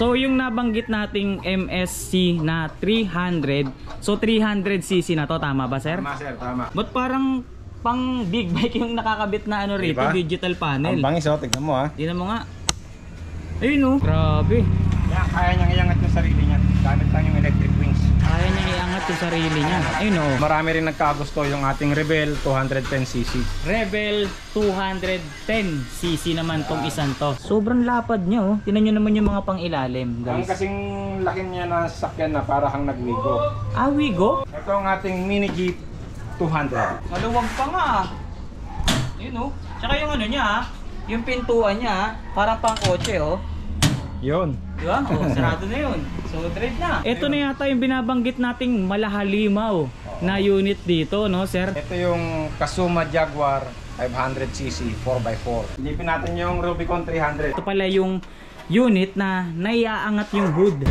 So yung nabanggit nating MSC na 300, so 300cc na to, tama ba sir? Tama sir, tama. Ba't parang pang big bike yung nakakabit na ano rito, diba? digital panel. Ang bangis tignan mo ha. Tingnan mo nga. Ayun oh, grabe. Yan, kaya niyang iangat yung sarili niya. Gamit lang yung electric wings. Kaya niya iangat yung sarili niya. Ayun oh. Marami rin nagkagusto yung ating Rebel 210cc. Rebel 210cc naman tong isang to. Sobrang lapad niya oh. Tingnan niyo naman yung mga pang-ilalim, Ang guys. kasing laki niya na sasakyan na para kang nag-Wigo. Ah, Wigo? Ito ang ating mini Jeep 200. Maluwag pa nga. Ayun oh. Tsaka yung ano niya, yung pintuan niya, parang pang kotse oh. Yun. Diba? Oh, sarado na yun. So, trade na. Ito na yata yung binabanggit nating malahalimaw na unit dito, no, sir? Ito yung Kazuma Jaguar 500cc 4x4. Ilipin natin yung Rubicon 300. Ito pala yung unit na naiaangat yung hood.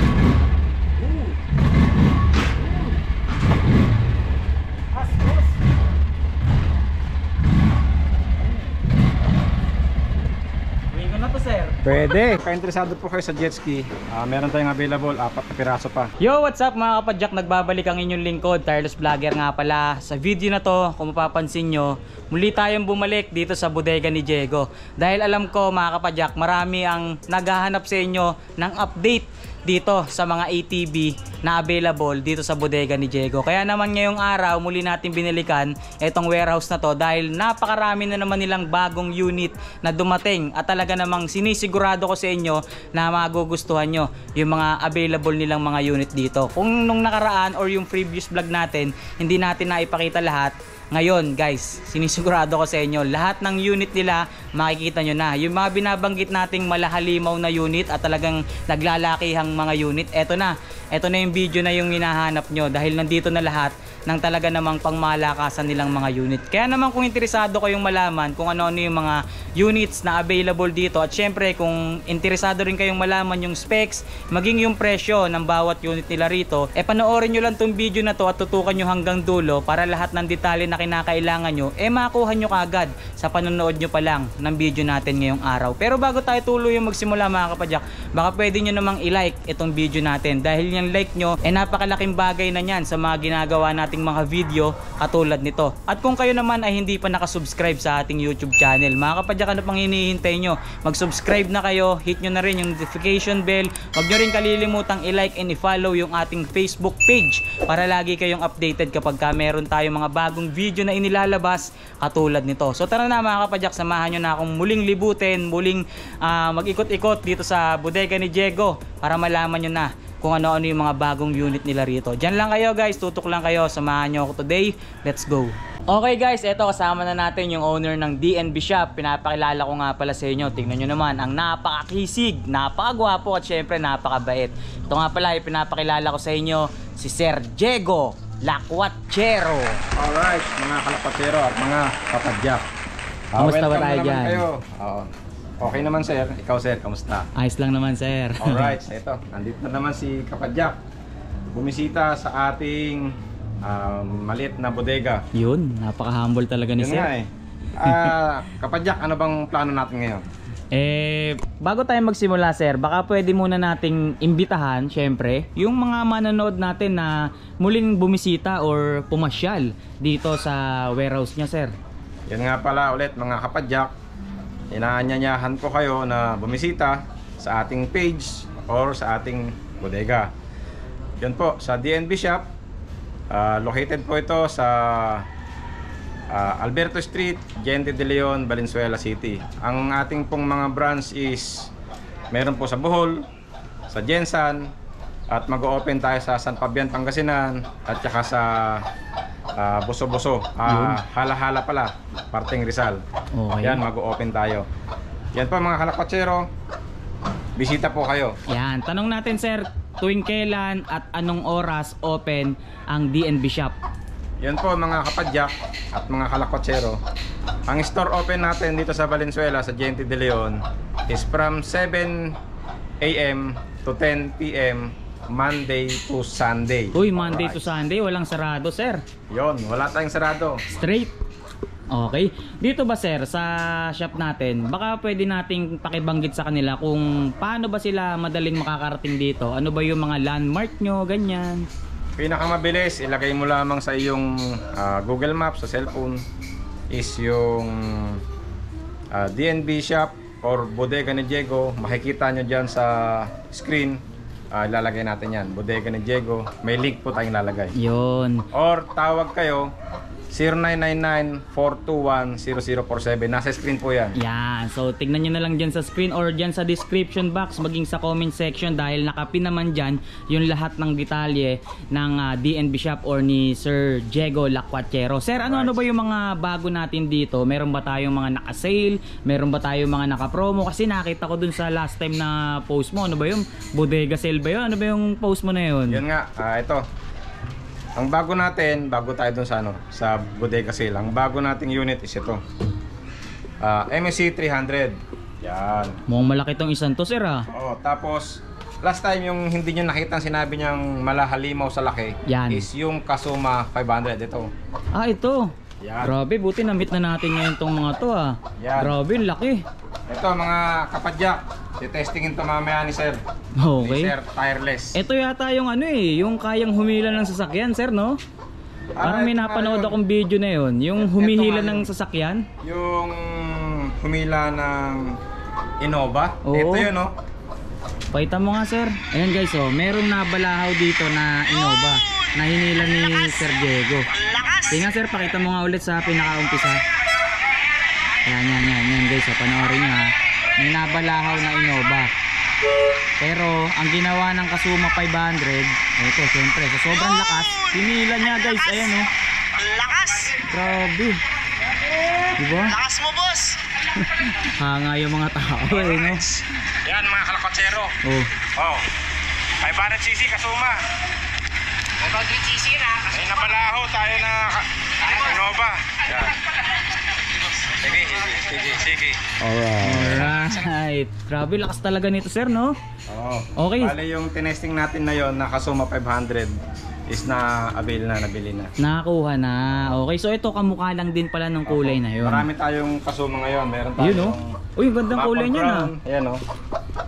Wingo na to, sir. Pwede. Kung interesado po kayo sa jet ski, meron tayong available, 4 na piraso pa. Yo, what's up mga kapadyak? Nagbabalik ang inyong lingkod, Tireless Vlogger nga pala. Sa video na to, kung mapapansin nyo, muli tayong bumalik dito sa bodega ni Diego. Dahil alam ko mga kapadyak, marami ang naghahanap sa inyo ng update dito sa mga ATV na available dito sa bodega ni Diego. Kaya naman ngayong araw muli natin binilikan itong warehouse na to dahil napakarami na naman nilang bagong unit na dumating at talaga namang sinisigurado ko sa inyo na magugustuhan nyo yung mga available nilang mga unit dito. Kung nung nakaraan or yung previous vlog natin hindi natin naipakita lahat, ngayon guys, sinisigurado ko sa inyo lahat ng unit nila makikita nyo na. Yung mga binabanggit nating malahalimaw na unit at talagang naglalakihang mga unit, eto na yung video na yung hinahanap nyo dahil nandito na lahat ng talaga namang pangmalakasan nilang mga unit. Kaya naman kung interesado kayong malaman kung ano-ano yung mga units na available dito at syempre kung interesado rin kayong malaman yung specs, maging yung presyo ng bawat unit nila rito, panoorin nyo lang tong video na to at tutukan nyo hanggang dulo para lahat ng detalye na kinakailangan nyo, makuha nyo kaagad sa panonood nyo pa lang ng video natin ngayong araw. Pero bago tayo tuloy yung magsimula mga kapadyak, baka pwede nyo namang i-like itong video natin dahil yung like nyo napakalaking bagay na yan sa mga ginagawa nating mga video katulad nito. At kung kayo naman ay hindi pa nakasubscribe sa ating YouTube channel, mga kapadyak, ano pang hinihintay nyo? Mag-subscribe na kayo, hit nyo na rin yung notification bell, huwag nyo rin kalilimutang i-like and i-follow yung ating Facebook page para lagi kayong updated kapag meron tayong mga bagong video na inilalabas katulad nito. So tara na mga kapadyak, samahan nyo na akong muling libutin, muling mag-ikot-ikot dito sa bodega ni Diego para malaman nyo na kung ano-ano yung mga bagong unit nila rito. Diyan lang kayo guys, tutok lang kayo, samahan nyo ako today. Let's go! Okay guys, eto kasama na natin yung owner ng DNB Shop. Pinapakilala ko nga pala sa inyo. Tingnan nyo naman, ang napakakisig, napakagwapo at syempre napakabait. Ito nga pala, pinapakilala ko sa inyo si Sir Diego Lacuachero. Alright, mga kalapatsero at mga kapadyak. Kamusta ba tayo dyan? Okay naman sir. Ikaw sir, kamusta? Ayos lang naman sir. Alright, so ito, nandito na naman si Kapadyak. Bumisita sa ating maliit na bodega. Yun, napaka-humble talaga ni Yun sir. nga eh. Kapadyak, ano bang plano natin ngayon? Bago tayo magsimula sir, baka pwede muna nating imbitahan syempre yung mga manonood natin na muling bumisita or pumasyal dito sa warehouse niya sir. Yan nga pala ulit mga kapadyak, inaanyayahan ko kayo na bumisita sa ating page or sa ating bodega. Yan po, sa DNB Shop. Located po ito sa Alberto Street, Gente de Leon, Valenzuela City. Ang ating pong mga branch is meron po sa Bohol, sa Jensan, at mag-open tayo sa San Fabian, Pangasinan, at saka sa Boso-Boso, Hala-Hala pala, parteng Rizal. Okay. Yan, mag-open tayo. Yan po mga kalapatsero, bisita po kayo. Yan, tanong natin sir, tuwing kailan at anong oras open ang DNB Shop? Yan po mga kapadyak at mga kalakotsero. Ang store open natin dito sa Valenzuela sa Gente de Leon is from 7 AM to 10 PM Monday to Sunday. Uy, Monday to Sunday, walang sarado sir. Yon, wala tayong sarado. Straight. Okay. Dito ba sir, sa shop natin, baka pwede nating pakibanggit sa kanila kung paano ba sila madaling makakarating dito? Ano ba yung mga landmark nyo, ganyan? Pinakamabilis, ilagay mo lamang sa iyong Google Maps sa cellphone is yung DNB shop or Bodega ni Diego. Makikita nyo dyan sa screen. Ilalagay natin yan, Bodega ni Diego. May link po tayong lalagay. Yun. Or tawag kayo 0999-421-0047. Nasa screen po yan. Yan. So, tignan nyo na lang dyan sa screen or dyan sa description box, maging sa comment section dahil nakapin naman dyan yung lahat ng detalye ng DNB shop or ni Sir Diego Lacuachero. Sir, ano ba yung mga bago natin dito? Meron ba tayong mga naka-sale? Meron ba tayong mga naka-promo? Kasi nakita ko dun sa last time na post mo. Ano ba yung bodega sale ba yun? Ano ba yung post mo na yun? Yun nga, ito. Ang bago natin, bago tayo dun sa Bodega Sale, ang bago nating unit is ito. MSC 300. Yan. Mukhang malaki tong isang to, sir Oo, tapos last time yung hindi nyo nakita sinabi niyang malahalimaw sa laki Yan. is yung Kasuma 500. Ito. Ito. Yan. Grabe, buti na-meet na natin ngayon tong mga to Yan. Grabe, laki. Ito mga kapadyak. Testingin to mamaya ni Sir. Okay. Ni Sir Tireless. Ito yata yung yung kayang humila ng sasakyan, sir, no? Parang may ito napanood nga yun. akong video na yun. Yung humihila nga ng yun. sasakyan. Yung humila ng Innova. Oo. Ito yun, no? Pakita mo nga, sir. Ayan guys, merong nabalahaw dito na Innova na hinila ni Sir Diego. Sige nga, sir, pakita mo nga ulit sa pinakaumpisa. Yan guys, panoorin nyo may nabalahaw na Innova. Pero ang ginawa ng Kasuma 500, ito syempre sa sobrang lakas, hinila niya guys. Ayan Lakas! Grabe. Diba? Lakas mo, boss! Hanga yung mga tao no? Yan mga kalakotsero. Oh. 500cc Kasuma. 500cc na. May nabalaho tayo na Innova. Yan. Sige. Alright. Grabe, lakas talaga nito, sir, no? Oo. Okay. Bale yung tinesting natin na yon na Kasuma 500 is nabili na. Nakakuha na. Okay, so ito kamukha lang din pala ng kulay na yun. Marami tayong Kasuma ngayon. Meron tayong Yun, no? Uy, gandang kulay niya na. Ayan, no?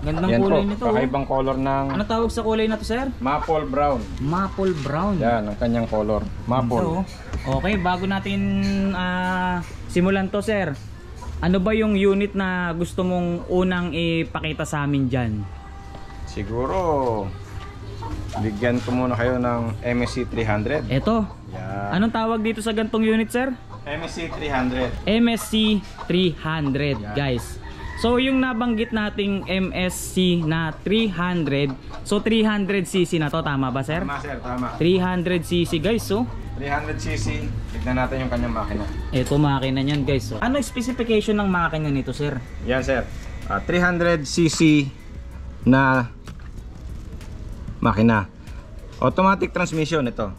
Gandang Yan kulay po, nito. kakaibang color ng Ano tawag sa kulay na to, sir? maple brown. Maple brown. Yan, ang kanyang color. Maple. Ito. Okay, bago natin simulan to, sir. Ano ba yung unit na gusto mong unang ipakita sa amin dyan? Siguro, bigyan ko muna kayo ng MSC 300. Ito. Yan. Anong tawag dito sa gantong unit, sir? MSC 300. MSC 300, guys. So yung nabanggit nating MSC na 300, so 300cc na to, tama ba, sir? Tama, sir, tama. 300cc, guys. So 300cc. Tignan natin yung kanyang makina. ito makina niyan, guys. So, ano specification ng makina nito, sir? Yan, sir. 300cc na makina. Automatic transmission ito.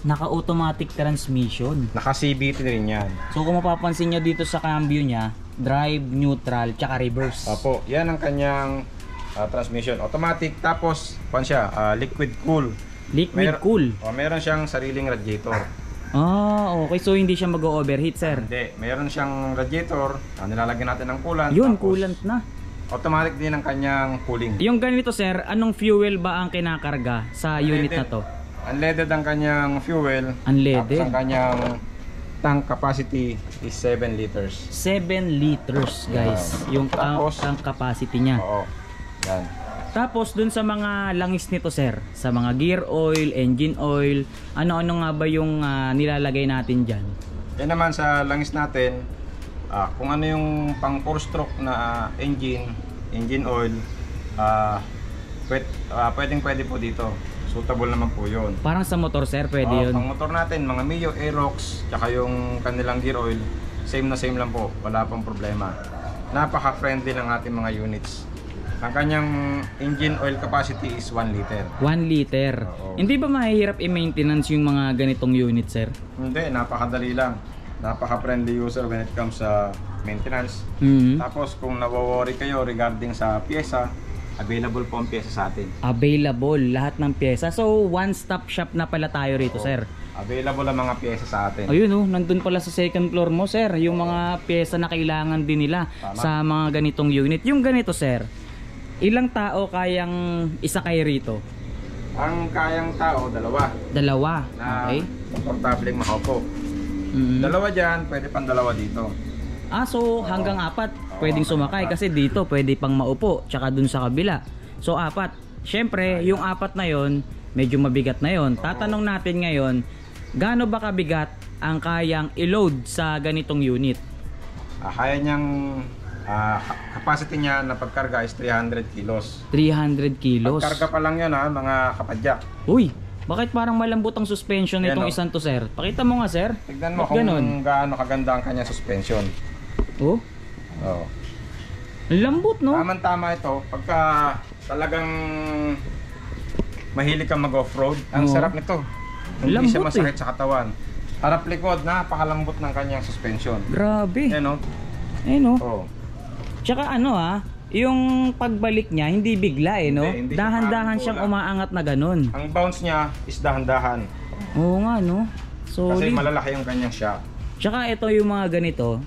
Naka-automatic transmission. Naka CVT rin yan. So kung mapapansin nyo dito sa cambio niya, drive, neutral, tsaka reverse. Opo, yan ang kanyang transmission. Automatic, tapos liquid cool. Liquid cool. Meron siyang sariling radiator. Okay. So hindi siya mag-overheat, sir. Hindi, meron siyang radiator. Nilalagyan natin ng coolant. Yun, tapos coolant na. automatic din ang kanyang cooling. Yung ganito, sir, anong fuel ba ang kinakarga sa unit na to? Unleaded ang kanyang fuel. Unleaded. Tapos ang kanyang tank capacity is 7 liters. 7 liters, guys. Yung Tapos, tank capacity niya. Oo. Yan. Tapos dun sa mga langis nito, sir, sa mga gear oil, engine oil, ano-ano nga ba yung nilalagay natin dyan? Yan naman sa langis natin, kung ano yung pang 4-stroke na engine oil, pwede po dito. Suitable naman po yun. Parang sa motor, sir, pwede yun. Pang motor natin, mga Mio, Aerox, tsaka yung kanilang gear oil, same na same lang po. Wala pang problema. Napaka-friendly ng ating mga units. Ang kanyang engine oil capacity is 1 liter. 1 liter. Oo. Hindi ba mahihirap i-maintenance yung mga ganitong unit, sir? Hindi, napakadali lang. Napaka-friendly user when it comes sa maintenance. Tapos kung nawo-worry kayo regarding sa pyesa, available po ang pyesa sa atin. Available lahat ng pyesa. So one-stop shop na pala tayo rito, sir. Available ang mga pyesa sa atin. Ayun oh, nandun pala sa second floor mo sir, yung mga pyesa na kailangan din nila Tama. sa mga ganitong unit. Yung ganito sir, ilang tao kayang isakay rito? Ang kayang tao, Dalawa. na Okay. komportableng makaupo. Mhm. Dalawa dyan, pwede pang dalawa dito. So hanggang apat pwedeng hanggang sumakay apat. kasi dito pwede pang maupo tsaka dun sa kabila. So apat. Syempre, yung apat na yon medyo mabigat na yon. Tatanong natin ngayon, gaano ba kabigat ang kayang i-load sa ganitong unit? Kaya niyang capacity niya na pagkarga is 300 kilos. 300 kilos. Pagkarga pa lang yun mga kapadyak. Uy, bakit parang malambot ang suspension Yan, nitong oh. isang to sir? Pakita mo nga sir. Tignan mo Ba't kung ganun? gaano kaganda ang kanyang suspension. Oh, Oh. lambot no? Tama ito, pagka talagang mahilig kang mag-offroad, ang Oo. sarap nito. Hindi siya Lambot, masakit sa katawan. Harap likod, napakalambot ng kanyang suspension. Grabe. Yan o. Ayun oh. Oh. Tsaka ano yung pagbalik niya hindi bigla no? Hindi siya Dahan-dahan parang siyang bola. umaangat na ganun. Ang bounce niya is dahan-dahan. Oo nga no. Kasi Solid. malalaki yung kanyang shock. Tsaka ito yung mga ganito,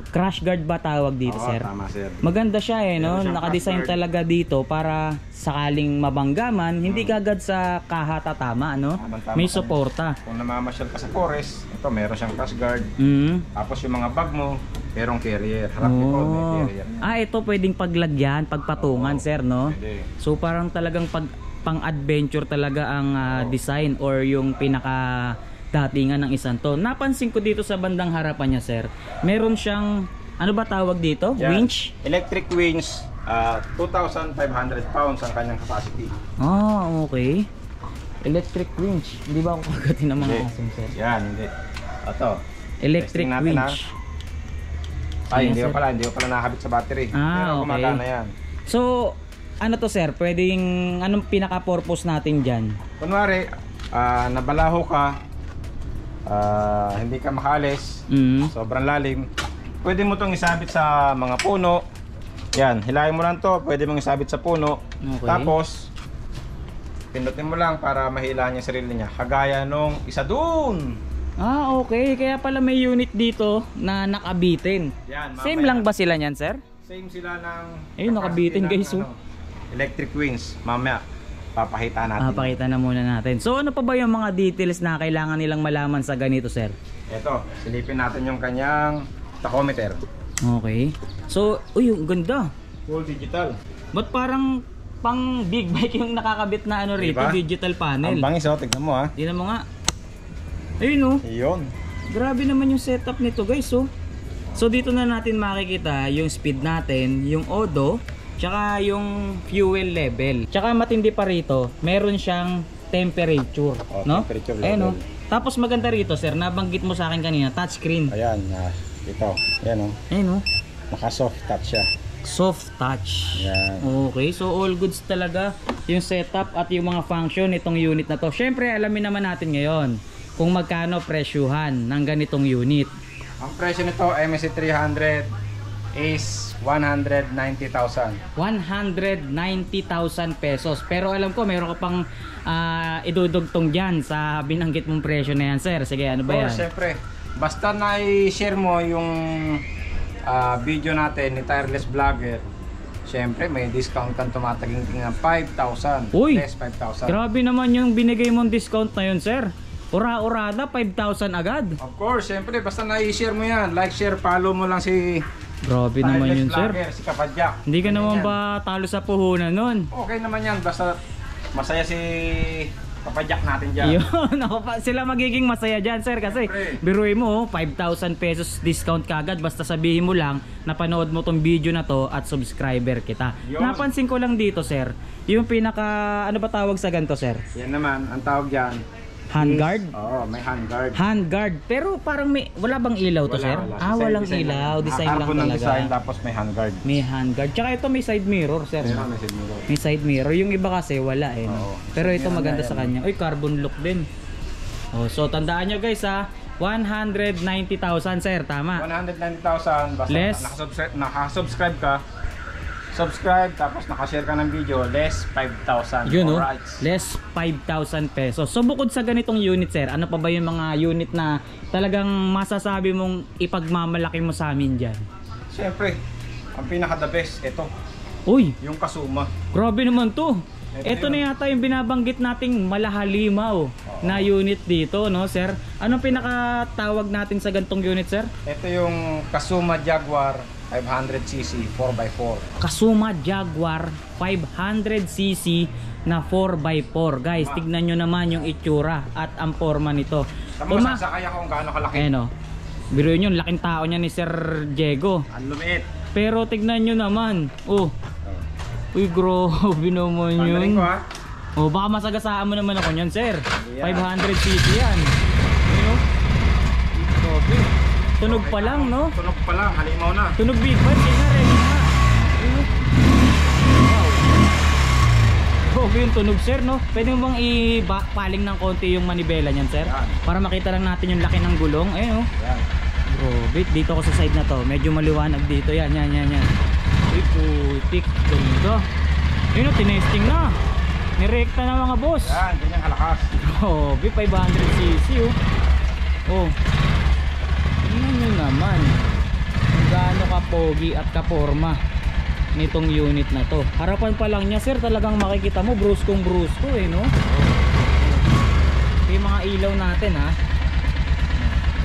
crash guard ba tawag dito Oo, sir? tama sir. Maganda siya no. Meron siyang Nakadesign crash guard. talaga dito para sakaling mabanggaman, hindi kagad sa kaha tatama no. Tama-tama May ka. suporta. Kung namamasyal ka sa forest, ito meron siyang crash guard. Tapos yung mga bag mo, merong carrier. Harap likod, may Oh. carrier. Ito pwedeng paglagyan, pagpatungan Oo. sir no. Pwede. So parang talagang pang-adventure talaga ang design or yung pinaka datingan ng isang to. Napansin ko dito sa bandang harapan niya sir, meron siyang ano ba tawag dito? Yan. Winch? Electric winch, 2,500 pounds ang kanyang capacity. Okay. Electric winch. Hindi ba ako kagatin ng mga Hindi. asim sir? Yan, hindi. Ito. Electric Testing natin, winch. Ay, Ayan, hindi sir. ko pala nakakabit sa battery. Pero Okay. gumagana yan. So, ano to sir? Pwedeng, anong pinaka-purpose natin dyan? Kunwari, nabalaho ka, hindi ka makaalis, sobrang lalim, pwede mo itong isabit sa mga puno. Yan, hilahin mo lang to, pwede mong isabit sa puno. Okay. Tapos, pindutin mo lang para mahilahan yung sarili niya. Kagaya nung isa dun. Okay. Kaya pala may unit dito na nakabitin. Yan, Same lang ba sila niyan sir? Same sila ng Ayun, nakabitin, capacity guys, ng, electric wings. Mamaya, papakita natin. Pakita na muna natin. So ano pa ba yung mga details na kailangan nilang malaman sa ganito sir? Ito, silipin natin yung kanyang tachometer. Okay. So, ang ganda. Full digital. Ba't parang pang big bike yung nakakabit na ano rito, Diba? digital panel? Ang bangis tignan mo Tingnan mo nga. Ayun Iyon. Grabe naman yung setup nito guys So dito na natin makikita yung speed natin, yung odo, tsaka yung fuel level. Tsaka matindi pa rito, meron siyang temperature, no? Temperature Ayun, level. Tapos maganda rito sir, nabanggit mo sa akin kanina, touchscreen. Ayan, ito. Ayan Ayun Naka-soft touch siya. soft touch. Yan. Okay, so all goods talaga yung setup at yung mga function nitong unit na to. Syempre, alamin naman natin ngayon kung magkano presyuhan ng ganitong unit. Ang presyo nito, MSC 300 is 190,000. 190,000 pesos. Pero alam ko, meron ka pang idudugtong dyan sa binanggit mong presyo na yan, sir. Sige, ano ba yan? Siyempre, basta na-share mo yung video natin ni Tireless Vlogger, siyempre may discount kang tumataging ng 5,000. Uy! Less 5,000. Grabe naman yung binigay mong discount na yun, sir. Ura-urada, 5,000 agad. Of course, siyempre, basta na-share mo yan. Like, share, follow mo lang si Grabe naman Tireless yun, sir. Vlogger, si Kapadyak. Hindi ka naman Ganyan. ba talo sa puhunan nun? Okay naman yan, basta masaya si Kapadyak natin dyan. Yun, sila magiging masaya dyan, sir. Kasi Siyempre. biruin mo, 5,000 pesos discount kagad. Basta sabihin mo lang, napanood mo tong video na to at subscriber kita. Yun. Napansin ko lang dito, sir, yung pinaka, ano ba tawag sa ganito, sir? Yan naman, ang tawag dyan. Handguard? Oo, may handguard. Handguard. Pero parang wala bang ilaw to, sir? Design, Walang design ilaw. lang. Design lang Carbon ang talaga. design, tapos may handguard. May handguard. Tsaka ito may side mirror, sir. Meron, may siguro. May side mirror. Yung iba kasi wala eh. No? Oo. Pero ito Meron maganda na sa yan. kanya. Uy, carbon look din. Oh, so tandaan nyo guys ha. 190,000 sir, tama. 190,000 basta Less. nakasubscribe ka. subscribe, tapos nakashare ka ng video, less 5,000. Yun, no? Alright. Less 5,000 pesos. So bukod sa ganitong unit, sir, ano pa ba yung mga unit na talagang masasabi mong ipagmamalaki mo sa amin dyan? Siyempre, ang pinaka the best, ito, Uy, yung Kasuma. grabe naman to. Ito Ito na yata yung binabanggit nating malahalimaw na unit dito, no, sir? Anong pinakatawag natin sa gantong unit, sir? Ito yung Kasuma Jaguar 500cc 4x4. Kasuma Jaguar 500cc na 4x4. Guys, tignan nyo naman yung itsura at ang forma nito. Tama, masasakay ako kung gaano kalaki. Eh no, biruin nyo, laking tao niya ni Sir Diego. Ang lumiit. Pero tignan nyo naman. Oh, uy, grabe naman Pandaling yun. ko, ha? Oh, baka masagasaan mo naman ako niyan, sir. Yeah. 500cc yan. Ayun, oh. Grabe. Tunog pa lang, no? Tunog pa lang, halimaw na. Tunog big band, kaya nga, ready na. Ayun, oh. Wow. Grabe yung tunog, sir, no? Pwede mo bang ipaling ng konti yung manibela niyan, sir? Yan. Para makita lang natin yung laki ng gulong. Ayun, oh. Yan. Grabe, dito ako sa side na to. Medyo maliwanag dito. Yan. Uy, putik. Ganda. Ayun, oh, tinesting na. Nirekta na mga boss. Yan, ganyan kalakas. Grabe, 500cc, oh. Oh. Tingnan nyo naman kung gaano ka-pogi at ka-forma nitong unit na to. Harapan pa lang niya, sir, talagang makikita mo bruskong brusko, eh, no? Ito yung mga ilaw natin, ha.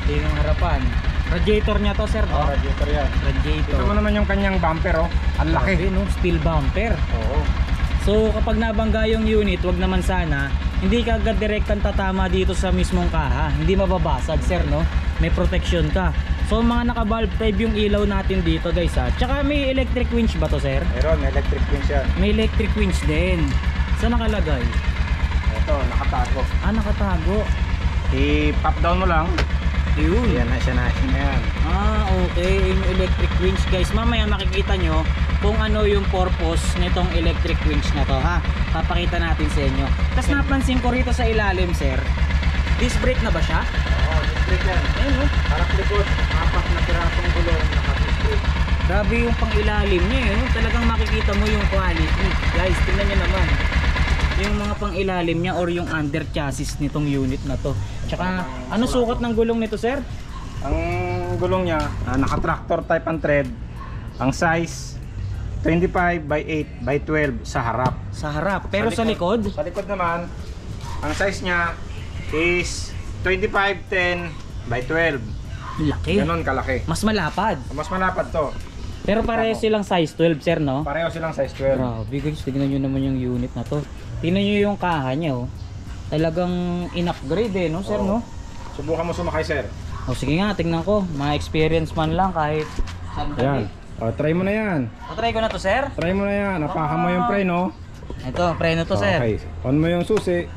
Ito yung harapan. Radiator niya to, sir, no? Radiator yan. Radiator. Ito mo naman yung kanyang bumper, oh. Ang laki. Grabe, no? Steel bumper. Oo. So kapag nabangga yung unit, wag naman sana hindi ka agad direktang tatama dito sa mismong kaha. Hindi mababasag, sir, no? May protection ka. So mga naka-valve type yung ilaw natin dito, guys, ha. Tsaka may electric winch ba to, sir? Meron, may electric winch yan. May electric winch din. Saan nakalagay? Ito, nakatago. Ah, nakatago. I-pop down mo lang. Ayun. Yan na siya na. Yan. Ah, okay. Yung electric winch, guys. Mamaya makikita nyo kung ano yung purpose nitong electric winch na to, ha. Papakita natin sa inyo. Tapos napansin ko rito sa ilalim, sir, disc brake na ba siya? Oo, disc brake yan. Ayun, no? Harap likod, 4 na pirasong gulong, naka-disc brake. Grabe yung pang-ilalim niya, eh. Talagang makikita mo yung quality. Guys, tingnan nyo naman. Yung mga pang-ilalim niya or yung under chassis nitong unit na to. Tsaka, ano sukat ng gulong nito, sir? Ang gulong niya, naka-tractor type ang thread. Ang size, 25 by 8 by 12 sa harap. Sa harap. Pero sa likod? Sa likod naman, ang size niya is 25-10 by 12. Laki. Ganon kalaki. Mas malapad. Mas malapad to. Pero pareho silang size 12, sir, no? Pareho silang size 12. Grabe, guys, tignan nyo naman yung unit na to. Tignan nyo yung kaha niya, oh. Talagang in-upgrade, eh, no, sir, Oo. no? Subukan mo sumakay, sir. O, sige nga, tignan ko. Ma-experience man lang kahit Ayan. sandali. O, try mo na yan. Try ko na to, sir. Try mo na yan. Napakan mo yung pre, no? Ito, preno to, sir. Okay. On mo yung susi.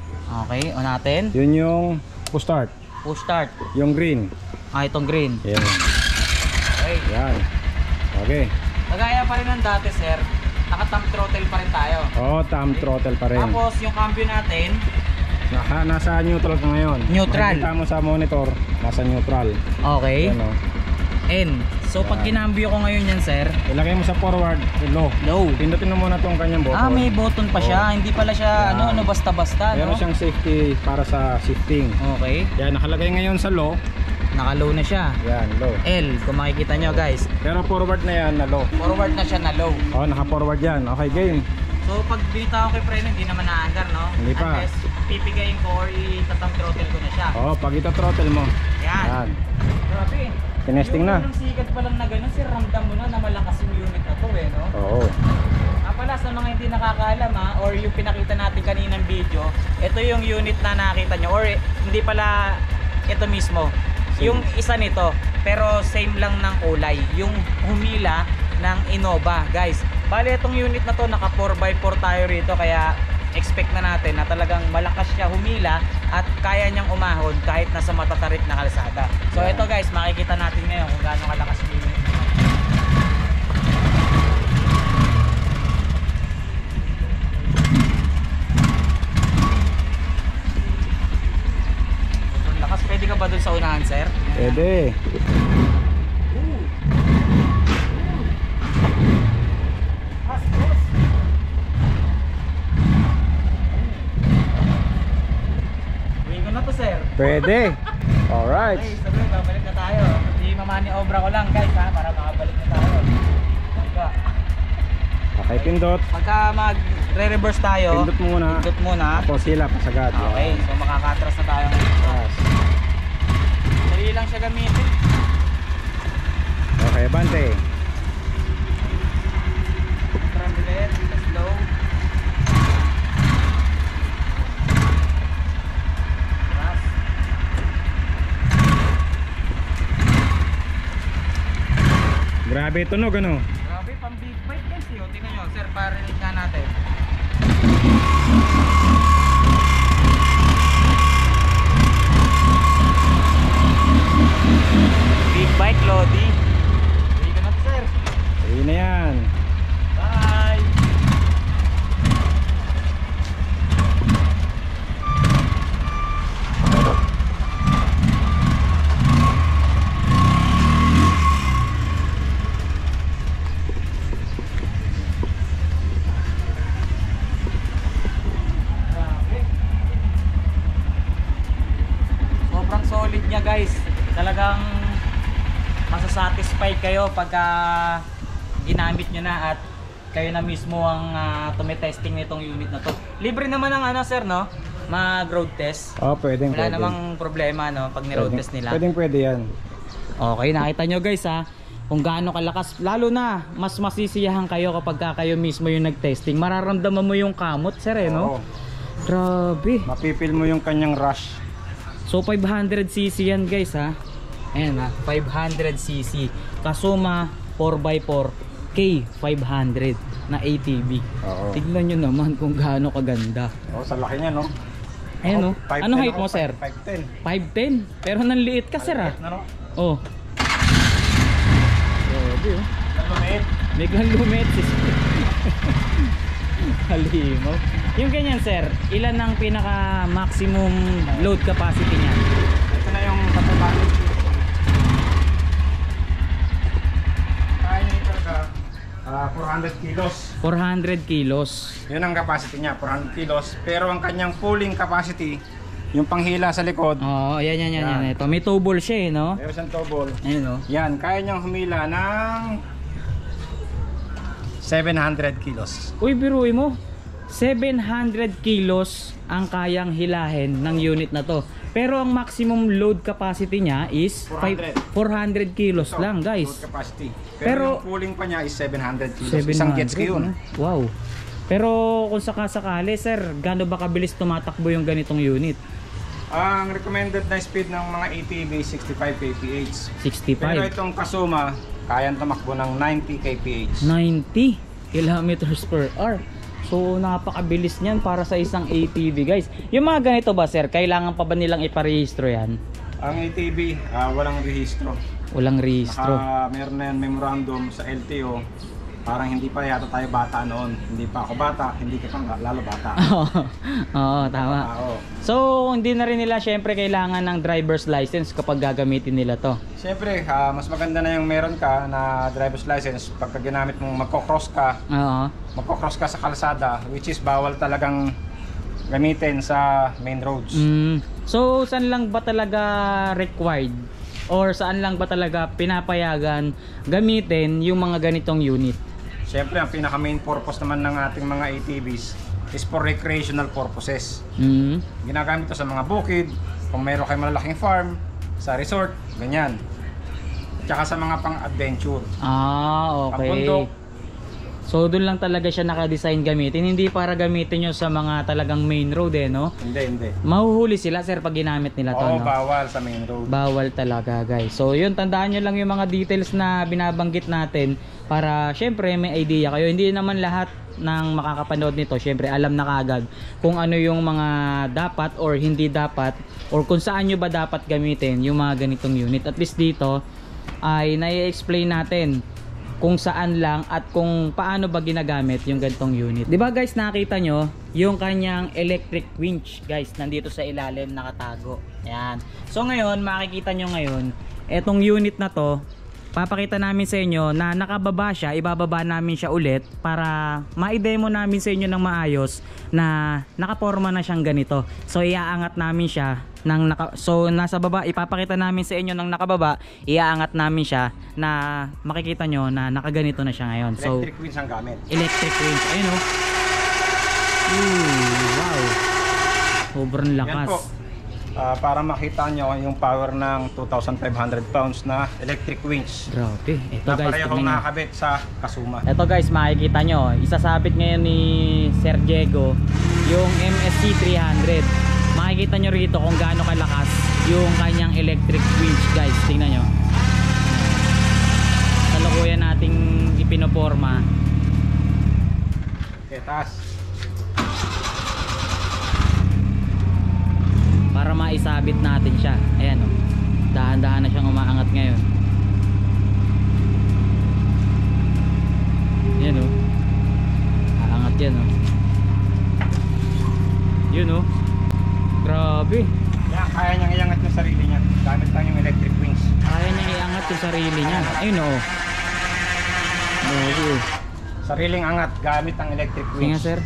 Okay, on natin. Yun yung push start. Push start. Yung green. Ah, itong green. Yan. Okay. Yan. Okay. Kagaya pa rin ng dati, sir. Naka-thumb throttle pa rin tayo. Oh, thumb throttle pa rin. Tapos, yung cambio natin, Nasa neutral ka ngayon. Neutral. Makikita mo sa monitor, nasa neutral. okay. Yan, oh. N. So, pag kinambio ko ngayon yan, sir, Ilagay mo sa forward, low. low. Pindutin mo muna tong kanyang button. Ah, may button pa siya. Hindi pala siya, Yan. ano, basta-basta, Meron no? siyang safety para sa shifting. Okay. Yan, nakalagay ngayon sa low. Naka-low na siya. Yan, low. L, kung makikita nyo, guys. Pero forward na yan na low. Forward na siya na low. Oh, naka-forward yan. Okay, game. So, pag binitaw ko yung preno, hindi naman na-under, no? Hindi pa. Unless, pipigayin ko or itatang throttle ko na siya. Oh, pag ito-throttle mo. Yan. Yan. Grabe. Tinesting na. Yung sikat pa lang na gano'n, sir, ramdam mo na malakas yung unit na to, eh, no? Oo. Pala sa mga hindi nakakaalam, ha, or yung pinakita natin kaninang video, ito yung unit na nakita nyo, or hindi pala ito mismo. Yung isa nito, pero same lang ng kulay. Yung humila ng Innova, guys. Bale, itong unit na to, naka 4x4 tayo rito, kaya expect na natin na talagang malakas siya humila at kaya niyang umahon kahit nasa matatarik na kalsada. So ito, guys, makikita natin ngayon kung gaano kalakas yung unit. Ang lakas. Pwede ka ba dun sa unahan, sir? Pwede. Pwede. Alright. Okay, sabi mo, babalik na tayo. Hindi mamani obra ko lang guys ha, para makabalik na tayo. Pagka, Okay, pindot. pagka magre-reverse tayo, Pindot muna. pindot muna. Tapos sila pasagad. Okay, so makakatras na tayo. Yes. Dali lang siya gamitin. Okay, bante. Trambilet, slow. Tras. Grabe tunog ano? Grabe, pang big bike guys eh. O, tingnan nyo, sir, parinig nga natin. Big bike, Lodi. Hindi ka na to, sir. Sige na yan. Bye! Sobrang solid niya guys. Talagang masasatisfy kayo pagka ginamit nyo na at kayo na mismo ang tumitesting nitong unit na to. Libre naman ang ano sir no? Mag road test. Oh, pwedeng Wala pwede. namang problema no pag ni-road test nila. Pwede yan. Okay, nakita nyo guys ha kung gaano kalakas. Lalo na mas masisiyahan kayo kapag kayo mismo yung nag-testing. Mararamdaman mo yung kamot sir eh no? Oo. Grabe. Mapipil mo yung kanyang rush. So 500cc yan guys ha. Ayan ha, 500cc Kasuma 4x4 K500 na ATV. Oo. Tignan nyo naman kung gaano kaganda. Oh, sa laki niya no. Ayan o, 5'10" anong height mo ako, sir? 5'10". 5'10", pero nanliit ka sir ha. Ano? Oh. Grabe oh. Lumit. Biglang lumit sis. Halimaw. Yung ganyan sir, ilan ang pinaka maximum load capacity niyan? Ito na yung katabaan. Kaya niya talaga 400 kilos. 400 kilos. Yun ang capacity niya, 400 kilos. Pero ang kanyang pulling capacity, yung panghila sa likod, Oo, yan. Yan. Ito, may tubol siya eh, no? meron siyang towable. Ayun oh. Yan, kaya niyang humila ng 700 kilos. Uy, biruin mo. 700 kilos ang kayang hilahin ng unit na to. Pero ang maximum load capacity niya is 400 kilos Ito, lang, guys. load capacity. Pero Pero- yung pulling pa niya is 700 kilos. Isang jet ski yun. no? Wow. Pero kung sakasakali, sir, gaano ba kabilis tumatakbo yung ganitong unit? Ang recommended na speed ng mga ATV 65 kph. 65. Pero itong Kasuma, kayang tumakbo ng 90 kph. 90 kilometers per hour. So napakabilis niyan para sa isang ATV, guys. Yung mga ganito ba sir, kailangan pa ba nilang iparehistro yan? Ang ATV, walang rehistro. Walang rehistro. Meron na yan memorandum sa LTO. Parang hindi pa yata tayo bata noon. Hindi pa ako bata, hindi ka pa lalo bata. Oo, tama. Oo. So hindi na rin nila syempre kailangan ng driver's license kapag gagamitin nila to. Siyempre, mas maganda na yung meron ka na driver's license pagka ginamit mong magkocross ka. Oo. Magkocross ka sa kalsada, which is bawal talagang gamitin sa main roads. So saan lang ba talaga required or saan lang ba talaga pinapayagan gamitin yung mga ganitong unit? Siyempre, ang pinaka main purpose naman ng ating mga ATVs is for recreational purposes. Ginagamit to sa mga bukid, kung mayroon kayong malalaking farm, sa resort, ganyan. Tsaka sa mga pang-adventure. Ah, okay. Pang-bundok. So doon lang talaga siya naka-design gamitin, hindi para gamitin nyo sa mga talagang main road eh, no? Hindi. Mahuhuli sila sir pag ginamit nila to, Oo, no? bawal sa main road. Bawal talaga, guys. So yun, tandaan nyo lang yung mga details na binabanggit natin para syempre may idea kayo. Hindi naman lahat ng makakapanood nito syempre alam na kaagad kung ano yung mga dapat or hindi dapat or kung saan nyo ba dapat gamitin yung mga ganitong unit. At least dito ay nai-explain natin kung saan lang at kung paano ba ginagamit yung ganitong unit. 'Di ba guys, nakita nyo yung kanyang electric winch, guys, nandito sa ilalim nakatago. Ayan. So ngayon, makikita nyo ngayon, etong unit na to, papakita namin sa inyo na nakababa siya, ibababa namin siya ulit para ma-demo namin sa inyo ng maayos na nakaporma na siyang ganito. So iaangat namin siya ng so nasa baba, ipapakita namin sa inyo ng nakababa, iaangat namin siya na makikita nyo na nakaganito na siya ngayon. So Electric winch ang gamit. electric winch, ayun oh. Wow, sobrang Yan lakas. po. Para makita nyo yung power ng 2,500 pounds na electric winch Grabe, ito na guys, parehong tignan nyo. nakakabit sa kasuma. Ito guys, makikita nyo, isasabit ngayon ni Sir Diego yung MSC 300. Makikita nyo rito kung gaano kalakas yung kanyang electric winch guys. Tingnan nyo. Salukuyan nating ipinoporma. Okay, taas. Para maisabit natin siya. Ayan o. Dahan-dahan na siyang umaangat ngayon. Ayan o. Aangat yan o. Yun o. Grabe. Yan, kaya niyang iangat yung sarili niya. Gamit lang yung electric winch. Kaya niyang iangat yung sarili niya. Ayun o. Grabe. Sariling angat gamit ang electric Sige winch. nga sir.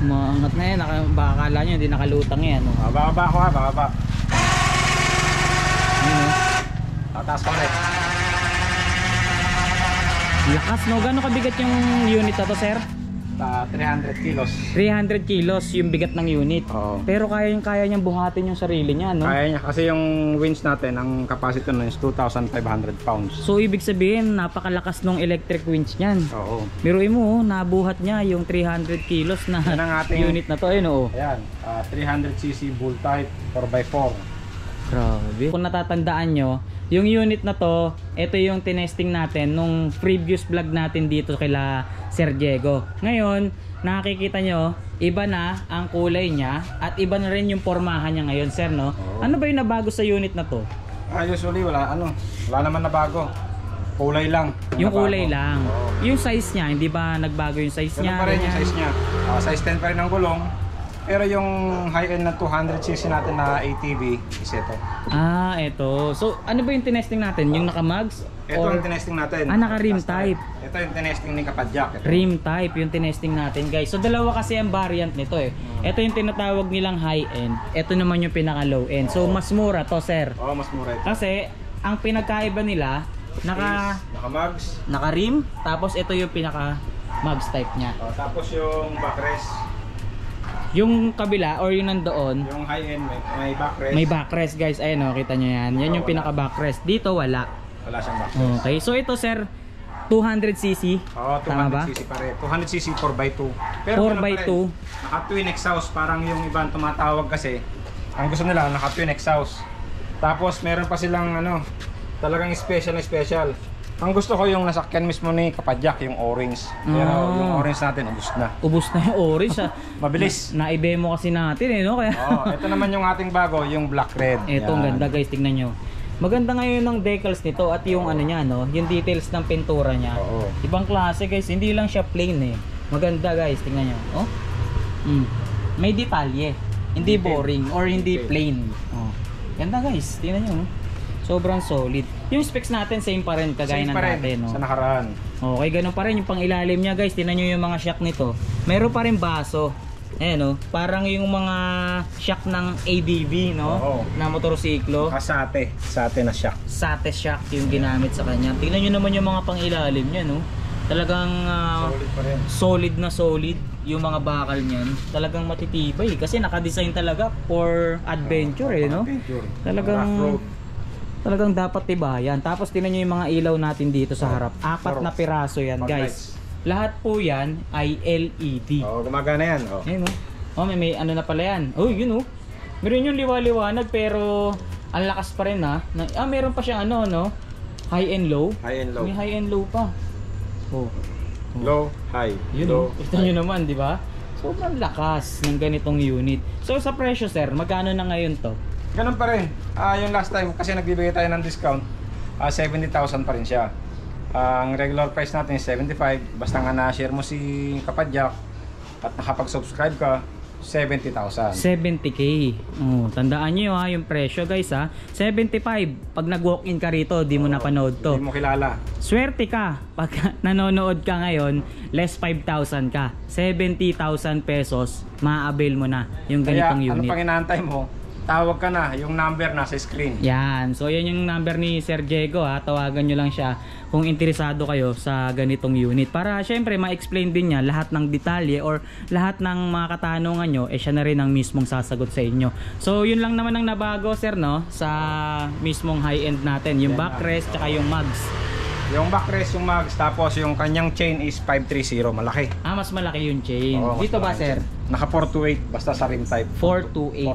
Maangat na yan. Baka akala nyo hindi nakalutang yan. O. Bababa ko ha, bababa. Ayun o. Taas ko ulit. Lakas no. Gano'ng kabigat yung unit na to sir? 300 kilos. 300 kilos yung bigat ng unit. Oo. Pero kaya niyang buhatin yung sarili niya, no? Kaya niya kasi yung winch natin, ang capacity nun is 2,500 pounds. So ibig sabihin, napakalakas ng electric winch niyan. Oo. Biruin mo, nabuhat niya yung 300 kilos na Yan ang ating- unit na to. Ayun, oo. Ayan, 300cc bull type 4x4. Grabe. Kung natatandaan nyo, yung unit na to, ito yung tinesting natin nung previous vlog natin dito kila Sir Diego. Ngayon, nakikita nyo, iba na ang kulay niya at iba na rin yung pormahan niya ngayon, sir, no? Oo. Ano ba yung nabago sa unit na to? Usually wala naman na bago. Kulay lang. Yung nabago. kulay lang. Oo. Yung size niya, hindi ba nagbago yung size Ganun niya? pa rin yung Ganyan? size niya. Size 10 pa rin ang gulong. Pero yung high-end na 200cc natin na ATV is ito. Ah, ito. So, ano ba yung tinesting natin? Yung naka-mugs? Ito ang tinesting natin. naka-rim Last type. Ito yung tinesting ni Kapadyak. Ito. Rim type yung tinesting natin, guys. So, dalawa kasi ang variant nito eh. Ito yung tinatawag nilang high-end. Ito naman yung pinaka-low-end. So, mas mura to, sir. Oo, mas mura ito. Kasi, ang pinagkaiba nila, Naka-mugs. naka-rim, tapos ito yung pinaka-mugs type niya. Tapos yung backrest. Yung kabila, or yung nandoon, Yung high-end may backrest. may backrest, guys. Ayan o, kita nyo yan. Yan yung Wala. pinaka-backrest. Dito, wala. Wala siyang backrest. Okay, so ito, sir, 200cc. Oo, Tama ba? 200cc pare. 200cc 4x2. 4x2. Naka-twin exhaust, parang yung ibang tumatawag kasi. Ang gusto nila, naka-twin exhaust. Tapos meron pa silang talagang special na special. Ang gusto ko yung nasakyan mismo ni Kapadyak, yung orange. Pero yung orange natin, ubus na. Ubus na yung orange. Mabilis. Na-demo kasi natin eh, no? Kaya Oo, ito naman yung ating bago, yung black red. ito, ang Yan. ganda, guys. Tignan nyo. Maganda ngayon ng decals nito at yung ano niya, no? Yung details ng pintura niya. Oo. Ibang klase, guys. Hindi lang siya plain eh. Maganda, guys. Tingnan nyo. Oh. May detalye. Hindi Detail. boring or hindi Detail. plain. Oh. Ganda, guys. Tingnan nyo. Sobrang solid. Yung specs natin same pa rin kagaya Same ng pa rin natin, no? sa nakaraan. Okay, ganun pa rin yung pang-ilalim niya, guys. Tingnan nyo yung mga shock nito. Meron pa rin baso. Ayan, no? Parang yung mga shock ng ADV, no? Oo. Na motorsiklo. Sate na shock. Sate shock yung ginamit sa kanya. Tingnan nyo naman yung mga pang-ilalim niya, no? Talagang Solid pa rin. solid na solid yung mga bakal niyan. Talagang matitibay kasi naka-design talaga for adventure, eh, no? Adventure. Talagang Rough road. Talagang dapat tibayan. Tapos tingnan nyo yung mga ilaw natin dito sa harap. 4 na piraso yan, guys. Lahat po yan ay LED. Oo, gumagana yan. Oh. Ayun, oh. May ano na pala yan. Oh, yun oh. Meron yung liwa-liwanag pero ang lakas pa rin ha. Meron pa siyang ano, no? High and low. High and low. May high and low pa. Oh. Low, high. Yun low, oh. Ito nyo naman, di ba? Sobrang lakas ng ganitong unit. So sa presyo, sir, magkano na ngayon to? Ganun pa rin. Yung last time kasi nagbibigay tayo ng discount, 70,000 pa rin siya. Ang regular price natin is 75. Basta nga na-share mo si Kapadyak at nakapag-subscribe ka. 70,000. 70k. Oh, tandaan niyo ha yung presyo guys ha. 75 pag nag-walk-in ka rito, di mo napanood to. Hindi mo kilala. Swerte ka pag nanonood ka ngayon, less 5,000 ka. 70,000 pesos, ma-avail mo na yung ganitong Kaya, unit. ano pang inaantay mo? Tawag ka na, yung number nasa screen. Yan. So yan yung number ni Sir Diego ha. Tawagan nyo lang siya kung interesado kayo sa ganitong unit. Para syempre ma-explain din niya lahat ng detalye or lahat ng mga katanungan nyo, siya na rin ang mismong sasagot sa inyo. So yun lang naman ang nabago sir no sa mismong high-end natin. Yung backrest tsaka yung mugs. Yung backrest, yung mags, tapos yung kanyang chain is 530, malaki. Ah, mas malaki yung chain. Oo, mas Dito ba malaki. sir? Naka 428, basta sa rim type. 428.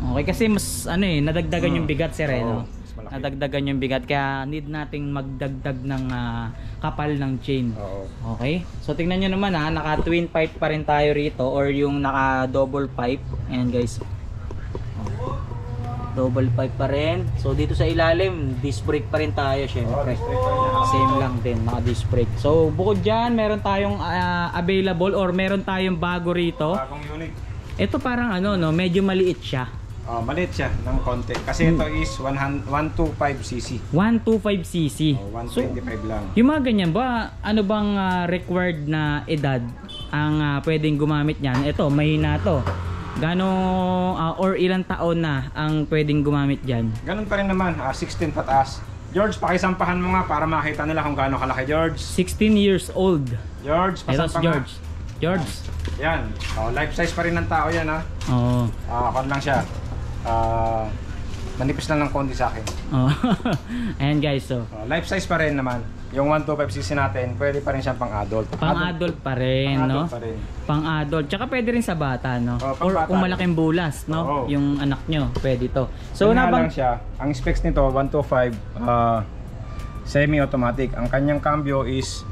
428. Okay, kasi mas ano nadagdagan yung bigat sir Oo, no? mas malaki. Nadagdagan yung bigat kaya need nating magdagdag ng kapal ng chain. Oo. Okay? So tingnan nyo naman naka twin pipe pa rin tayo rito or yung naka double pipe. Ayan guys. Double pipe pa rin. So dito sa ilalim, disc brake pa rin tayo syempre. Same lang din, naka disc brake. So bukod dyan, meron tayong available or meron tayong bago rito. Bagong unit. Ito parang medyo maliit siya. Maliit siya ng konti. Kasi ito is 125cc. 125cc. 125 lang. Yung mga ganyan ba, ano bang required na edad ang pwedeng gumamit niyan? Ito, mahina to. Gano or ilang taon na ang pwedeng gumamit diyan? Ganun pa rin naman, 16 pataas. George, pakisampahan mo nga para makita nila kung gaano kalaki, George. 16 years old. George, Ito si pasampa nga. George. George. Yan. Life size pa rin ng tao yan ha. Oo. Kon lang siya. Manipis lang ng konti sa akin. Oh. Ayan guys, so Life size pa rin naman. Yung 125cc natin, pwede pa rin siyang pang-adult. pang-adult pa rin, no? Pang-adult pa rin. Pang-adult. Tsaka pwede rin sa bata, no? Oo, Or pang-bata. kung malaking bulas, no? Oo. Yung anak nyo, pwede to. So So, lang siya, ang specs nito 125 semi-automatic. Ang kanyang cambio is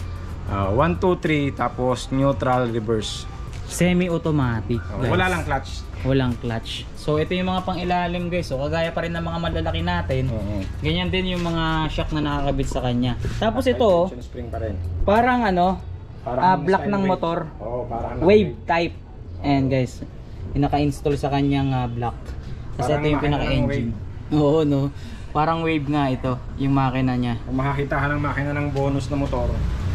123 tapos neutral reverse. semi-automatic, guys. Wala lang clutch. Walang clutch. So ito yung mga pang-ilalim guys. So kagaya pa rin ng mga malalaki natin. Oo. Ganyan din yung mga shock na nakakabit sa kanya. Tapos ito, Tension spring pa rin. parang black style ng wave. motor. Oo, parang Wave type. And guys, yung naka-install sa kanyang block. Kasi Parang ito yung makina ng pinaka-engine. Oo, no. Parang wave nga ito, yung makina niya. Kung makakita ka ng makina ng bonus na motor,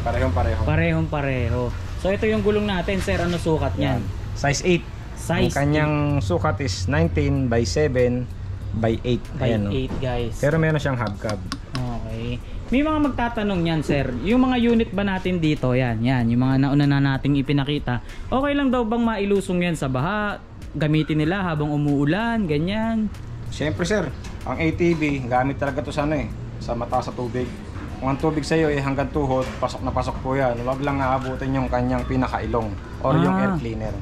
parehong-pareho. Parehong pareho. So ito yung gulong natin, sir. Ano sukat niyan? Size 8. Size Ang kanyang sukat is 19 by 7 by 8. by Ayan, no? 8 guys. Pero meron siyang hubcap. Okay. May mga magtatanong niyan, sir. Yung mga unit ba natin dito, yan, yung mga nauna na nating ipinakita. Okay lang daw bang mailusong yan sa baha? Gamitin nila habang umuulan, ganyan. Siyempre sir, ang ATV, gamit talaga to sa sa mataas sa tubig. Kung ang tubig sa iyo ay hanggang tuhod, pasok na pasok po yan. Huwag lang aabutin yung kanyang pinakailong or yung air cleaner.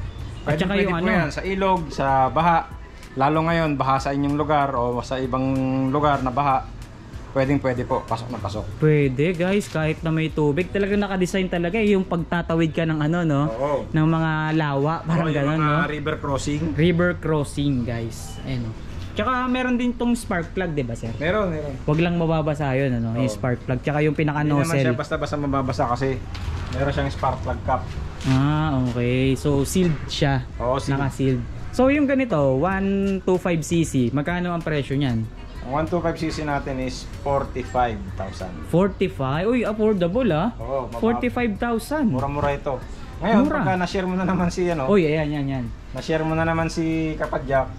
At saka Pwede yung po yan sa ilog, sa baha. Lalo ngayon, baha sa inyong lugar o sa ibang lugar na baha. Pwede po, pasok na pasok. Pwede guys, kahit na may tubig. Talagang nakadesign talaga yung pagtatawid ka ng Oo. ng mga lawa, parang Yung gano'n, mga no? river crossing. River crossing, guys. Ayun. Tsaka meron din tong spark plug, 'di ba, sir? Meron. Wag lang mababasa 'yun, yung Oo. spark plug. Tsaka yung Hindi naman siya pinaka-nozzle. basta-basta mababasa kasi meron siyang spark plug cap. Ah, okay. So sealed siya. Oo, sealed. Naka-sealed. So yung ganito, 125cc, magkano ang presyo niyan? Ang 125cc natin is 45,000. 45. Uy, affordable ah. Oo, mababa. 45,000. Mura-mura ito. Ngayon, Mura. pagka na-share mo na naman si Uy, ayan. na-share mo na naman si Kapadyak,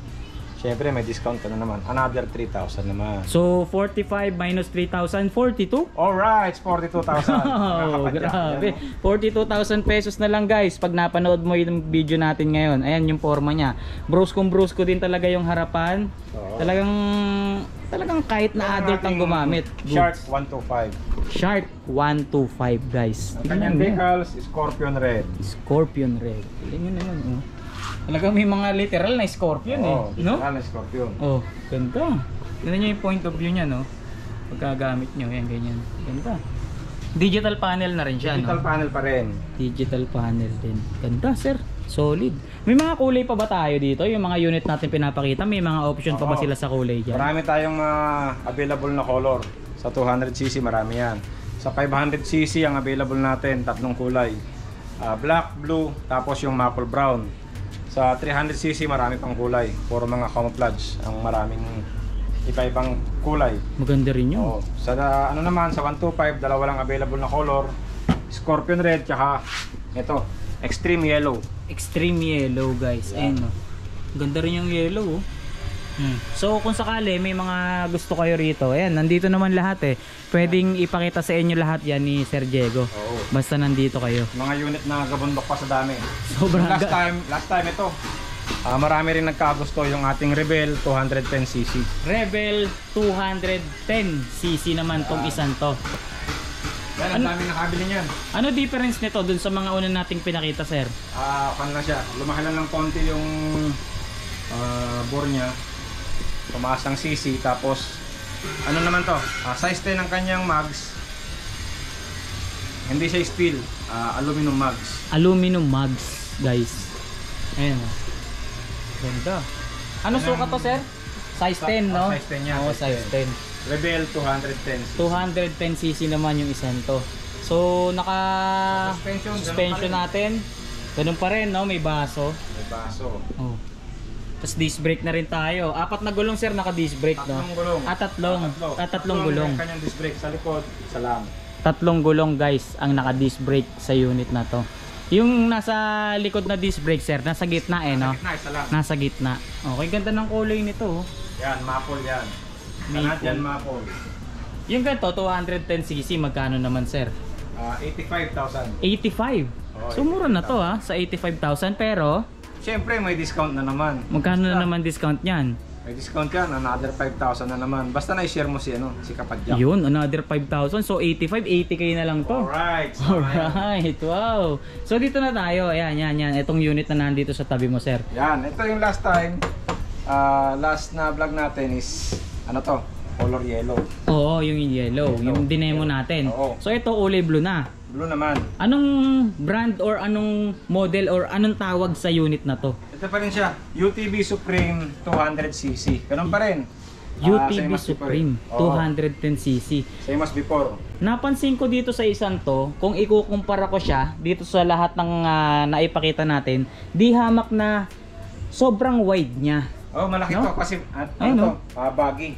syempre may discount ka na naman. Another 3,000 naman. So 45 minus 3,000, 42? Alright, it's 42,000. Oh, grabe. 42,000 pesos na lang guys pag napanood mo yung video natin ngayon. Ayan yung forma niya. Brusko din talaga yung harapan. Oo. Talagang kahit na adult ang gumamit. Shark Good. 125. Shark 125 guys. Ang kanyang decals, Scorpion Red. Scorpion red. Tingnan nyo naman. Oh. Talagang may mga literal na scorpion Oo, no? literal na Scorpion. Oh, ganda. Tingnan nyo yung point of view niya, no? Pagkagamit nyo, yan, ganyan. Ganda. Digital panel na rin siya, Digital no? panel pa rin. Digital panel din. Ganda, sir. Solid. May mga kulay pa ba tayo dito? Yung mga unit natin pinapakita, may mga option pa ba Oo. sila sa kulay dyan? Marami tayong available na color. Sa 200cc marami yan. Sa 500cc ang available natin, tatlong kulay. Black, blue, tapos yung maple brown. Sa 300cc marami pang kulay. Puro mga camouflage ang maraming iba-ibang kulay. Maganda rin yun. Oo. Sa ano naman sa 125 dalawa lang available na color. Scorpion red tsaka ito, extreme yellow. Extreme yellow guys. Ayun oh. Ganda rin yung yellow oh. So kung sakali may mga gusto kayo rito, ayan, nandito naman lahat eh. Pwedeng ipakita sa inyo lahat yan ni Sir Diego. Oo. Basta nandito kayo. Mga unit na gabundok pa sa dami. Sobrang Last time ito. Marami rin nagkagusto yung ating Rebel 210cc. Rebel 210cc naman tong isang to. Yan, ang dami nakabili niyan. Ano difference nito dun sa mga una nating pinakita, sir? Pan lang siya. Lumaki lang ng konti yung bore niya. Tumaas ang cc. Tapos, ano naman to? Size 10 ng kanyang mags. Hindi siya steel. Aluminum mags. Aluminum mags, guys. Ayan. Ganda. Ano sukat to, sir? Size 10, no? Size 10 yan. Oo, size 10. Rebel 210cc. 210cc naman yung isang to. So, Suspension natin. Ganun pa rin, no? May baso. May baso. Oh. Tapos disc brake na rin tayo. 4 na gulong, sir, naka-disc brake, no? Tatlong gulong. Tatlong gulong. Yung kanyang disc brake sa likod, isa lang. 3 gulong, guys, ang naka-disc brake sa unit na to. Yung nasa likod na disc brake, sir, nasa gitna eh, no? Sa gitna, isa lang. Nasa gitna. Okay, ganda ng kulay nito, oh. Yan, maple yan. Maple. Yan, maple. Yung ganito, 210cc, magkano naman, sir? 85,000. 85. Oh, So, mura na to, ha? Sa 85,000, pero Siyempre, may discount na naman. magkano na naman discount niyan? May discount yan, another 5,000 na naman. Basta na-share mo si Kapadyak. Yun, another 5,000. So, 85, 80k na lang to. Alright. Alright, wow. So, dito na tayo. Ayan, yan. Itong unit na nandito sa tabi mo, sir. Yan, ito yung last time. Last na vlog natin is, color yellow. Oo, yung yellow. Yung dinemo natin. Oo. So, ito kulay blue na. Blue naman. Anong brand or anong model or anong tawag sa unit na to? Ito pa rin siya, UTV Supreme 200cc. Ganun pa rin. UTV Same as Supreme before. Oo. 210cc. Same as before. Napansin ko dito sa isang to, kung ikukumpara ko siya dito sa lahat ng naipakita natin, di hamak na sobrang wide niya. Oh, malaki No? to kasi Ayun, baggy.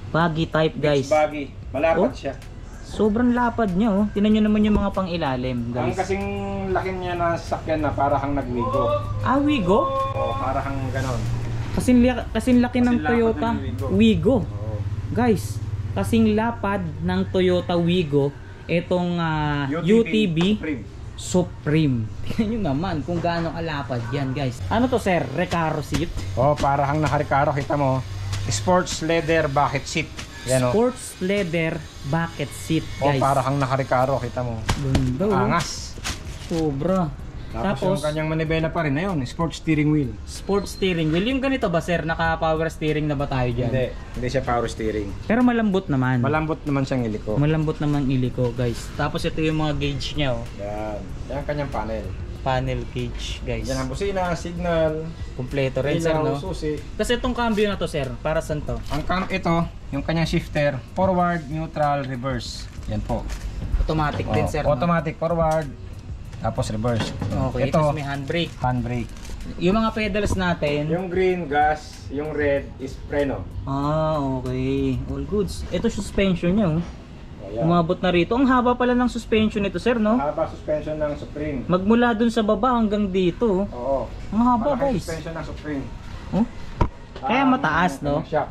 Baggy type, guys. Mixed baggy. Malapad Oh. siya. Sobrang lapad niya, oh. Tingnan nyo naman yung mga pang-ilalim, Ang guys. kasing laki niya na sasakyan na para kang nagwigo. Wigo? O, para kang ganon. Kasing laki ng Kasing lapad Toyota ng Wigo. Wigo. Oo. Guys, kasing lapad ng Toyota Wigo itong UTV Supreme. Supreme. Tingnan nyo naman kung gaano kalapad yan, guys. Ano to, sir? Recaro seat? Oh, para kang nakarikaro, kita mo. Sports leather bucket seat. Yan o. Sports leather bucket seat, Oh, guys. para kang nakarikaro, kita mo. Ganda, oh. Angas. Sobra. Tapos yung kanyang manibela pa rin na yun, sports steering wheel. Sports steering wheel. Yung ganito ba, sir? Naka-power steering na ba tayo dyan? Hindi siya power steering. Pero malambot naman. Malambot naman siyang iliko. Malambot naman iliko, guys. Tapos ito yung mga gauge niya, oh. Yan. Yan ang kanyang panel. Panel gauge, guys. Yan ang busina, signal, Kompleto rin, sir, ilaw, no? susi. Tapos itong cambio na to, sir, para saan to? Ito, yung kanyang shifter, forward, neutral, reverse. Yan po. Automatic din, sir, no? Automatic forward, tapos reverse. Okay, Ito, tapos may handbrake. handbrake. Yung mga pedals natin. Yung green, gas. Yung red is preno. Okay. All goods. Ito suspension niya, oh. Ayan. Umabot na rito. Ang haba pala ng suspension nito, sir, no? Haba suspension ng Supreme. Magmula dun sa baba hanggang dito, oh. Oo. Ang haba, Malaki guys. suspension ng Supreme. Oh? Kaya mataas, no? Shock.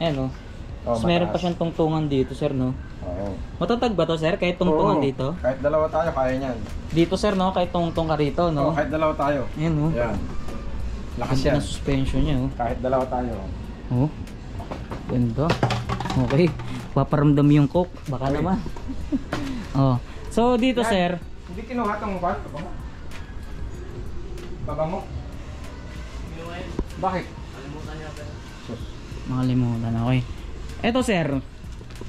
Ayan, oh. Oh, Tapos meron pa mataas. siyang tungtungan dito, sir, no? Oo. Matatag ba to, sir? Kahit tungtungan Oo. dito? Kahit dalawa tayo, kaya niyan. Dito, sir, no? Kahit tungtong ka rito, Oo, no? kahit dalawa tayo. Ayan, oh. Yan. Lakas Ganda yan. ng suspension niya, oh. Kahit dalawa tayo. Oh. Ganda. Okay. Paparamdam yung coke. Baka Okay. naman. Oh. So dito, Yan. sir. Hindi kinuha tong what? Babango. Bakit? Makalimutan. Okay. Ito, sir.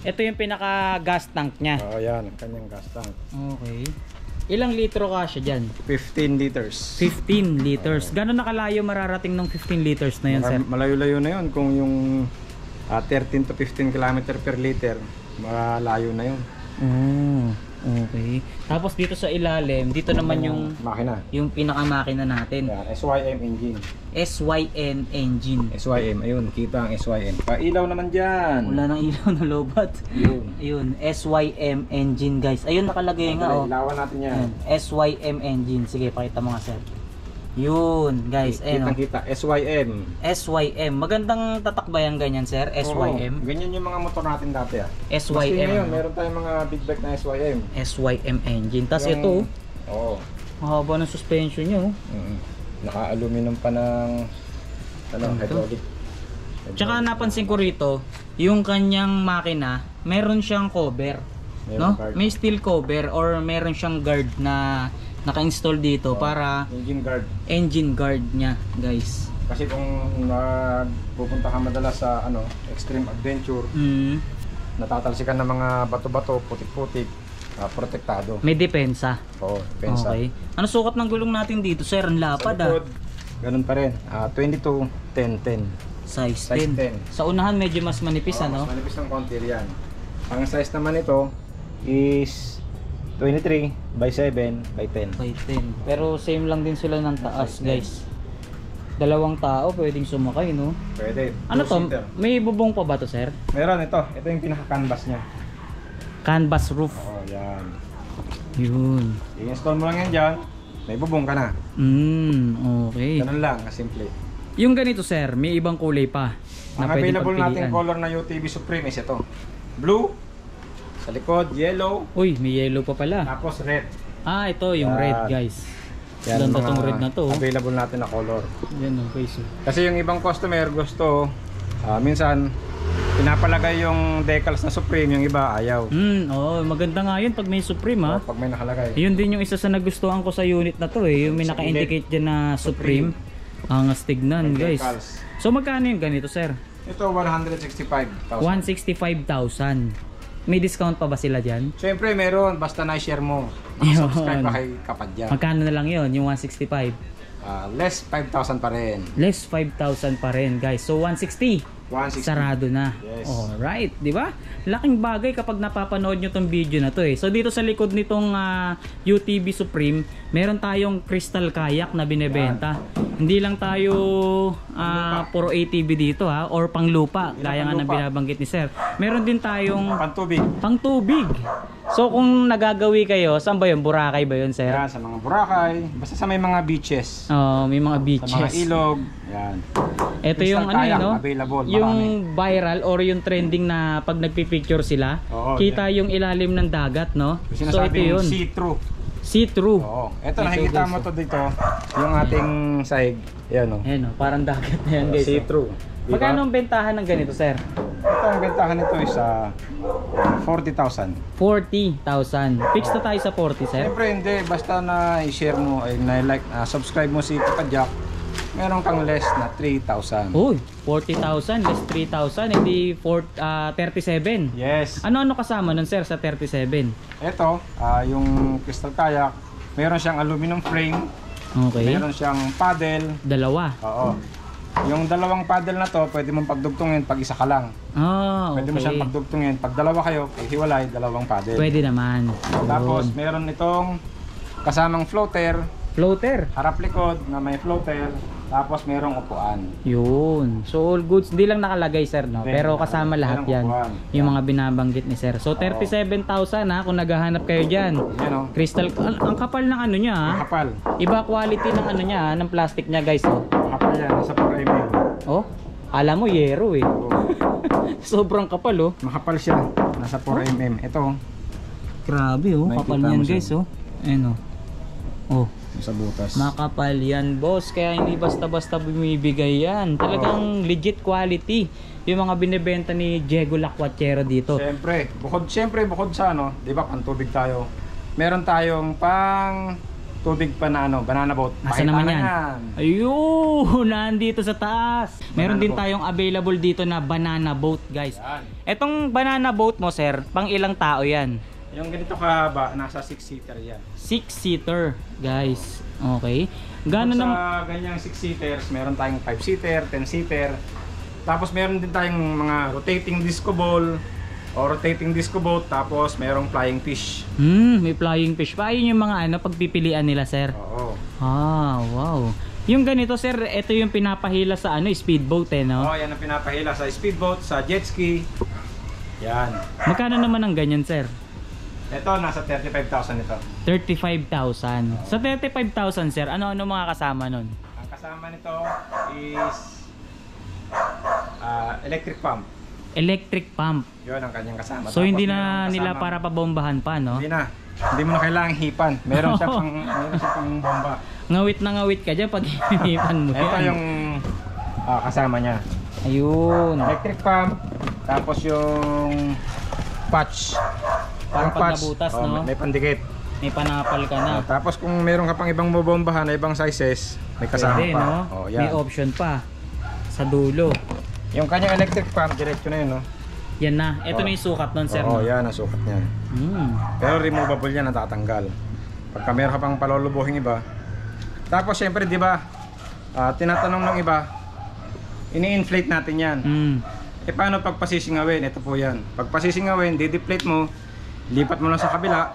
Ito yung pinaka gas tank niya. Oo, yan. Ang kanyang gas tank. Okay. Ilang litro kasya dyan? 15 liters. 15 liters. Gano'n nakalayo mararating ng 15 liters na yun, sir? Malayo-layo na yun. Kung yung 13 to 15 km per liter, malayo na yun. Oh. Okay. Tapos dito sa ilalim, dito naman yung makina. yung pinakamakina natin. Yan, SYM engine. SYM engine. SYM, ayun, kita ang SYM. Pailaw naman dyan. Wala nang ilaw na lobat. Yun. Ayun, SYM engine guys. Ayun nakalagay nga oh. Ilawan natin yan. Ayun, SYM engine. Sige, pakita mo nga sir. Yun guys, ayun oh. Kita, SYM. SYM. Magandang tatakbayan ganyan sir, SYM. Oo, ganyan yung mga motor natin dati ah. SYM. Maski ngayon, meron tayong mga big bike na SYM. SYM engine. Tapos Yung- ito, Oo. mahaba ng suspension niya oh. Naka-aluminum pa ng hydraulic. Tsaka napansin ko rito, yung kanyang makina, meron siyang cover. Meron No? guard. May steel cover or meron siyang guard na naka-install dito para Engine guard. engine guard niya, guys. Kasi kung pupunta ka madalas sa extreme adventure, natatalsikan ng mga bato-bato, putik-putik, protektado. May depensa. Oo, pensa. Okay. Ano sukat ng gulong natin dito, sir? Ang Sa lapad likod, ganun pa rin. 22, 10, 10. Size Size 10. 10. Sa unahan medyo mas manipis, Oo, ano? mas manipis ng konti yan. Ang size naman ito is 23 by 7 by 10. By 10. Pero same lang din sila ng taas, guys. Dalawang tao pwedeng sumakay, no? Pwede. Ano to? Two-seater. May bubong pa ba to, sir? Meron ito. Ito yung pinaka-canvas niya. Canvas roof. Oo, yan. Yun. I-install mo lang yan dyan. May bubong ka na. Okay. Ganun lang, simple. Yung ganito, sir, may ibang kulay pa Ang na pwedeng available nating pagpilian. color na UTV Supreme is ito. Blue, sa likod, yellow, Uy, may yellow pa pala. tapos red. Ah, ito yung Yan. red, guys. Yan Ganda mga tong red na to. available natin na color. Yan, okay, so. Kasi yung ibang customer gusto, minsan, pinapalagay yung decals na Supreme, yung iba ayaw. Maganda nga yun pag may Supreme, ha? O, pag may nakalagay. Yun din yung isa sa nagustuhan ko sa unit na to, eh. Yung may Sa naka-indicate dyan na Supreme. Angas tignan, May guys. decals. So, magkano yung ganito, sir? Ito, 165,000. 165,000. May discount pa ba sila dyan? Siyempre, meron. Basta na-share mo. Yun. Subscribe pa kay Kapadya. Magkano na lang yun, yung 165? Less 5,000 pa rin. Less 5,000 pa rin, guys. So, 160. 160. Sarado na. Yes. Alright, di ba? Laking bagay kapag napapanood nyo tong video na to eh. So dito sa likod nitong UTV Supreme, meron tayong crystal kayak na binebenta. Hindi lang tayo puro ATV dito ha, or panglupa, gaya nga ng binabanggit ni sir. Meron din tayong Pantubig. pangtubig. So kung nagagawi kayo, saan ba yun? Boracay ba yun, sir? Yan, sa mga Boracay. Basta sa may mga beaches. Oh, may mga Sa beaches. mga ilog. Yan. Ito Crystal yung ano kayak, no? available, Yung marami. viral or yung trending na pag nagpi-picture sila, Oo, kita yung ilalim ng dagat, no? Yung So ito sinasabing yun. see-through. See-through. Oo. Ito, Ito, nakikita guys, mo oh. to dito. Yung ating sahig. Yan o. Ayan, oh, parang dagat na yan, guys. See-through. Diba? Magkano ang bentahan ng ganito, sir? Ito ang bentahan nito is 40,000. 40,000. Fix na tayo sa 40, sir. Siyempre hindi. Basta na i-share mo, subscribe mo si Kapadyak, meron kang less na 3,000. Uy, 40,000 less 3,000, hindi 37. Yes. Ano-ano kasama nun, sir, sa 37? Ito, yung crystal kayak, meron siyang aluminum frame, Okay. meron siyang paddle. Dalawa. Oo. Yung dalawang paddle na to, pwede mong pagdugtungin pag isa ka lang. Ah, okay. Pwede mo siyang pagdugtungin. Pag dalawa kayo, hiwalay, dalawang paddle. Pwede naman. Tapos Yun. meron itong kasamang floater, Floater. harap likod na may floater, tapos merong upuan. Yun. So all goods, di lang nakalagay, sir, no? Hindi, Pero kasama lahat merong yan. upuan. Yung mga binabanggit ni sir. So 37,000 ha, kung naghahanap kayo dyan. Yan o. Crystal, ang kapal ng ano niya ha. Makapal. Iba quality ng ano niya ha, ng plastic niya, guys, oh. Makapal yan. Nasa 4 mm. Oh, alam mo, yero eh. Oo. Sobrang kapal, oh. Makapal siya. Nasa 4 mm. Ito. Grabe, oh. Nakikita Kapal mo niyan, siya. guys, oh. Ayan, oh. Oh. Sa butas. Makapal yan, boss. Kaya hindi basta-basta bumibigay yan. Talagang legit quality yung mga binebenta ni Diego Lacuachero dito. Siyempre, bukod sa di ba, pantubig tayo. Meron tayong pang tubig pa na banana boat. Asa naman yan? Ayun, nandito sa taas. Meron din boat. tayong available dito na banana boat, guys. Yan. Etong banana boat mo, sir, pang ilang tao yan? Yung ganito kahaba, nasa 6-seater yan. 6-seater, guys. Okay. Gano'n Gano'n sa ganyang 6-seaters, meron tayong 5-seater, 10-seater. Tapos meron din tayong mga rotating disco ball. o rotating disco boat, tapos merong flying fish. May flying fish pa. Ayun yung mga ano, pagpipilian nila, sir. Oo. Ah, wow. Yung ganito, sir, ito yung pinapahila sa ano, speedboat no? Oo, yan ang pinapahila sa speedboat, sa jet ski. Yan. Magkano naman ang ganyan, sir? Ito, nasa 35,000 ito. 35,000. Sa 35,000, sir, ano-ano mga kasama nun? Ang kasama nito is electric pump. Electric pump. Yun ang kanyang kasama. So Tapos hindi meron na nila kasamang- para pabombahan pa, no? Hindi na. Hindi mo na kailangang hipan. Meron siya pang bomba. Ngawit na ngawit ka dyan pag hinipan mo Ito yan. yung kasama niya. Ayun. Electric pump. Tapos yung patch. Parang Yung pag nabutas, no? May pandikit. May panapal ka na. Tapos kung meron ka pang ibang bobombahan na ibang sizes, may kasama Pwede, pa. no? Oh, May yan. option pa. Sa dulo. Yung kanyang electric pump, diretso na yun, no? Yan na. Ito na yung sukat nun, sir. Oo, no? yan ang sukat niya. Hmm. Pero removable yan, natatanggal. Pagka meron ka pang palulubuhin iba. Tapos syempre, di ba, tinatanong ng iba, ini-inflate natin yan. Hmm. E paano pag pasisingawin? Ito po yan. Pag pasisingawin, di-deflate mo, lipat mo lang sa kabila,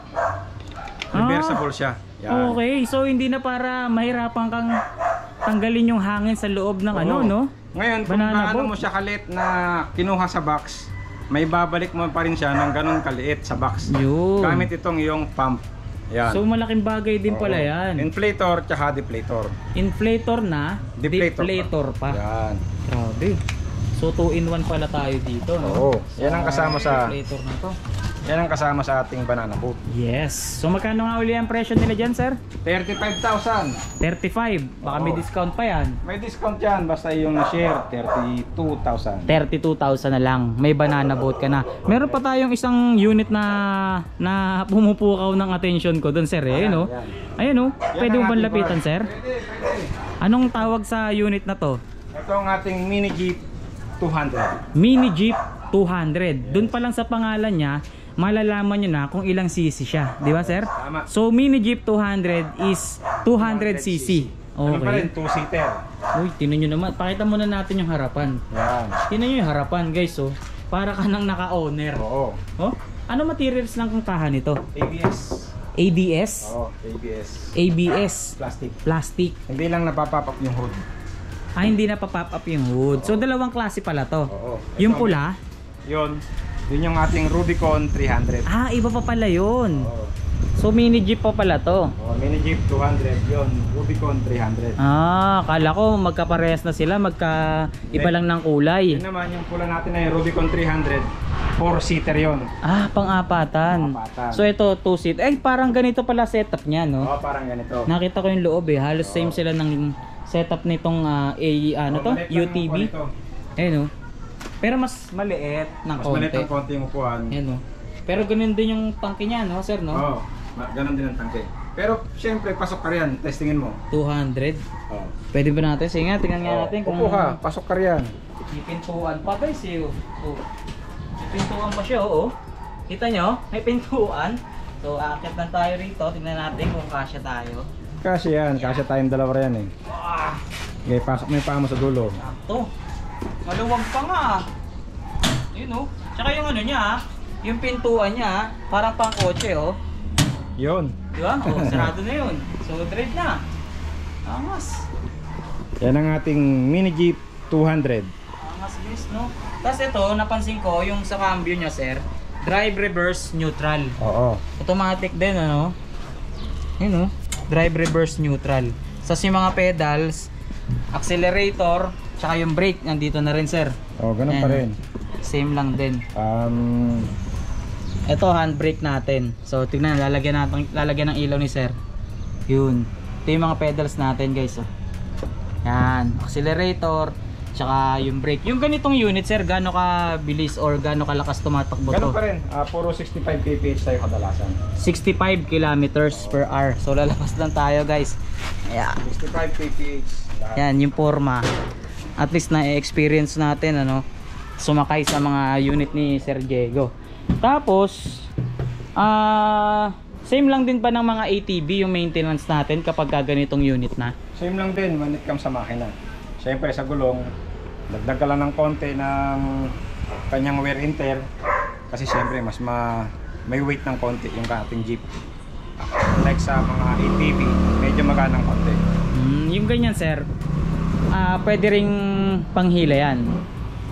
reversible siya. Yan. Okay, so hindi na para mahirapan kang tanggalin yung hangin sa loob ng ano, Oo. no? Ngayon, kung Banana paano boat. mo siya kalit na kinuha sa box, may babalik mo pa rin siya ng ganun kaliit sa box. Yun. Gamit itong yung pump. Yan. So malaking bagay din pala Oo. yan. Inflator tsaka deflator. Inflator na, deflator pa. Yan. Grabe. So 2-in-1 pala tayo dito, no? Oo. Yan ang kasama sa deflator na to. yan ang kasama sa ating banana boat. Yes. So magkano nga uli ang presyo nila dyan, sir? 35,000. 35. Baka may Oo. discount pa yan. May discount yan basta yung na-share 32,000. 32,000 na lang. May banana boat ka na. Meron pa tayong isang unit na pumupukaw ng attention ko doon, sir. Eh, no? Ayun, no? Pwede mo ang ba ating lapitan, bar. sir? Pwede. Anong tawag sa unit na to? Ito ang ating mini Jeep 200. Mini Jeep 200. Doon pa lang sa pangalan niya, malalaman nyo na kung ilang cc siya. Di ba, sir? Tama. So, Mini Jeep 200 is 200cc. Ano pa rin, Okay. 2-seater. Uy, tinan nyo naman. Pakita muna natin yung harapan. Yan. Tinan nyo yung harapan, guys. Oh. Para ka nang naka-owner. Oo. Oh? Ano materials lang kung kahan nito? ABS. ABS? Oo, ABS. ABS. Plastic. Plastic. Hindi lang napapop up yung hood. Ah, hindi na pa-pop up yung hood. So, dalawang klase pala to. Oo. Yung Ito, pula? Yun yung ating Rubicon 300. Ah, iba pa pala yun. Oo. So, mini jeep pa pala to. Oh, mini Jeep 200 yun, Rubicon 300. Ah, kala ko magkaparehas na sila, iba lang ng kulay. Yun naman yung pula natin na yung Rubicon 300, 4-seater yun. Ah, pang-apatan. Pang-apatan. So ito 2-seat. Eh, parang ganito pala setup niya, no? Oo, parang ganito. Nakita ko yung loob eh. Halos same sila ng setup nitong ano to? Maliit lang UTV. yung upuan nito. Eh, no? Pero mas maliit ng Mas konti. maliit ang konti yung upuan. Ayan, no? Pero ganun din yung tangke niya, no, sir, no? Oo, ganun din ang tangke. Pero syempre, pasok ka riyan, testingin mo. 200. Oo. Pwede ba natin? Sige nga, tingnan nga natin kung Upo ka, pasok ka riyan. may pintuan pa, guys, eh. Oh. May pintuan pa siya, oh. Kita nyo? May pintuan. So, aakyat lang tayo rito. Tingnan natin kung kasya tayo. Kasi yan, kasi tayong dalawa riyan eh. Ah, Okay, pasok mo yung paa mo sa dulo. sakto. Maluwag pa nga. Yun, oh. Tsaka yung ano niya, yung pintuan niya, parang pang kotse, oh. Yun. Di ba? Oh, sarado na yun. So, dread na. Angas. Yan ang ating mini Jeep 200. Angas, guys, no? Tapos ito, napansin ko, yung sa cambio niya, sir, drive, reverse, neutral. Oo. Automatic din, ano? Yun, oh. Drive, reverse, neutral. Sa yung mga pedals, accelerator, tsaka yung brake, nandito na rin, sir. Oo, ganun pa Ayan. rin. Same lang din. Ito, handbrake natin. So, tignan, lalagyan ng ilaw ni sir. Yun. Ito yung mga pedals natin, guys. Oh. Yan. Accelerator, tsaka yung brake. Yung ganitong unit, sir, gaano ka bilis or gaano kalakas tumatakbo Ganun to? pa rin. Puro 65 kph tayo kadalasan. 65 kilometers per hour. So, lalabas lang tayo, guys. Ayan. 65 kph. Yan, yung forma. At least na-experience natin, ano, sumakay sa mga unit ni Sir Diego. Tapos, same lang din pa ng mga ATV yung maintenance natin kapag ganitong unit na. Same lang din when it comes sa makina. Siyempre sa gulong, dagdag ka lang ng konti ng kanyang wear and tear. Kasi syempre mas may weight ng konti yung ating jeep. Like sa mga ATV, medyo maganang konti. Yung ganyan sir, pwede ring panghila yan.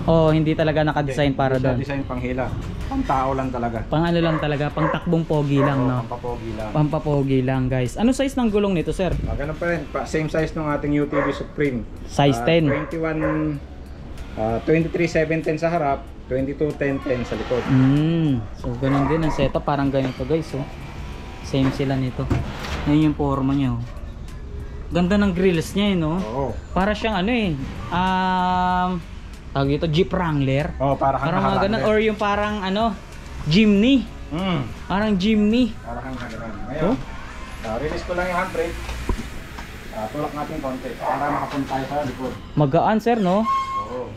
O hindi talaga nakadesign para Hindi siya doon? design panghila. Pang tao lang talaga. Pang ano lang talaga, pang takbong pogi lang, no? Pampapogi lang. Pampapogi lang guys. Ano size ng gulong nito sir? Ganun pa rin. Same size ng ating UTV Supreme. Size 10. 23.710 sa harap, 22.1010 sa likod. So ganun din ang setup, parang ganito guys, oh. Same sila nito. Ngayon yung forma niya, oh. Ganda ng grills niya, no? Oo. Para siyang ano eh, tawag ito, Jeep Wrangler. Para kang Parang mga ganun, Highlander. or yung parang ano, Jimny. Parang Jimny. Para kang Highlander. Ngayon, release ko lang yung handbrake. Tulak natin konti para makapunta tayo sa likod. Magaan sir, no? Oo.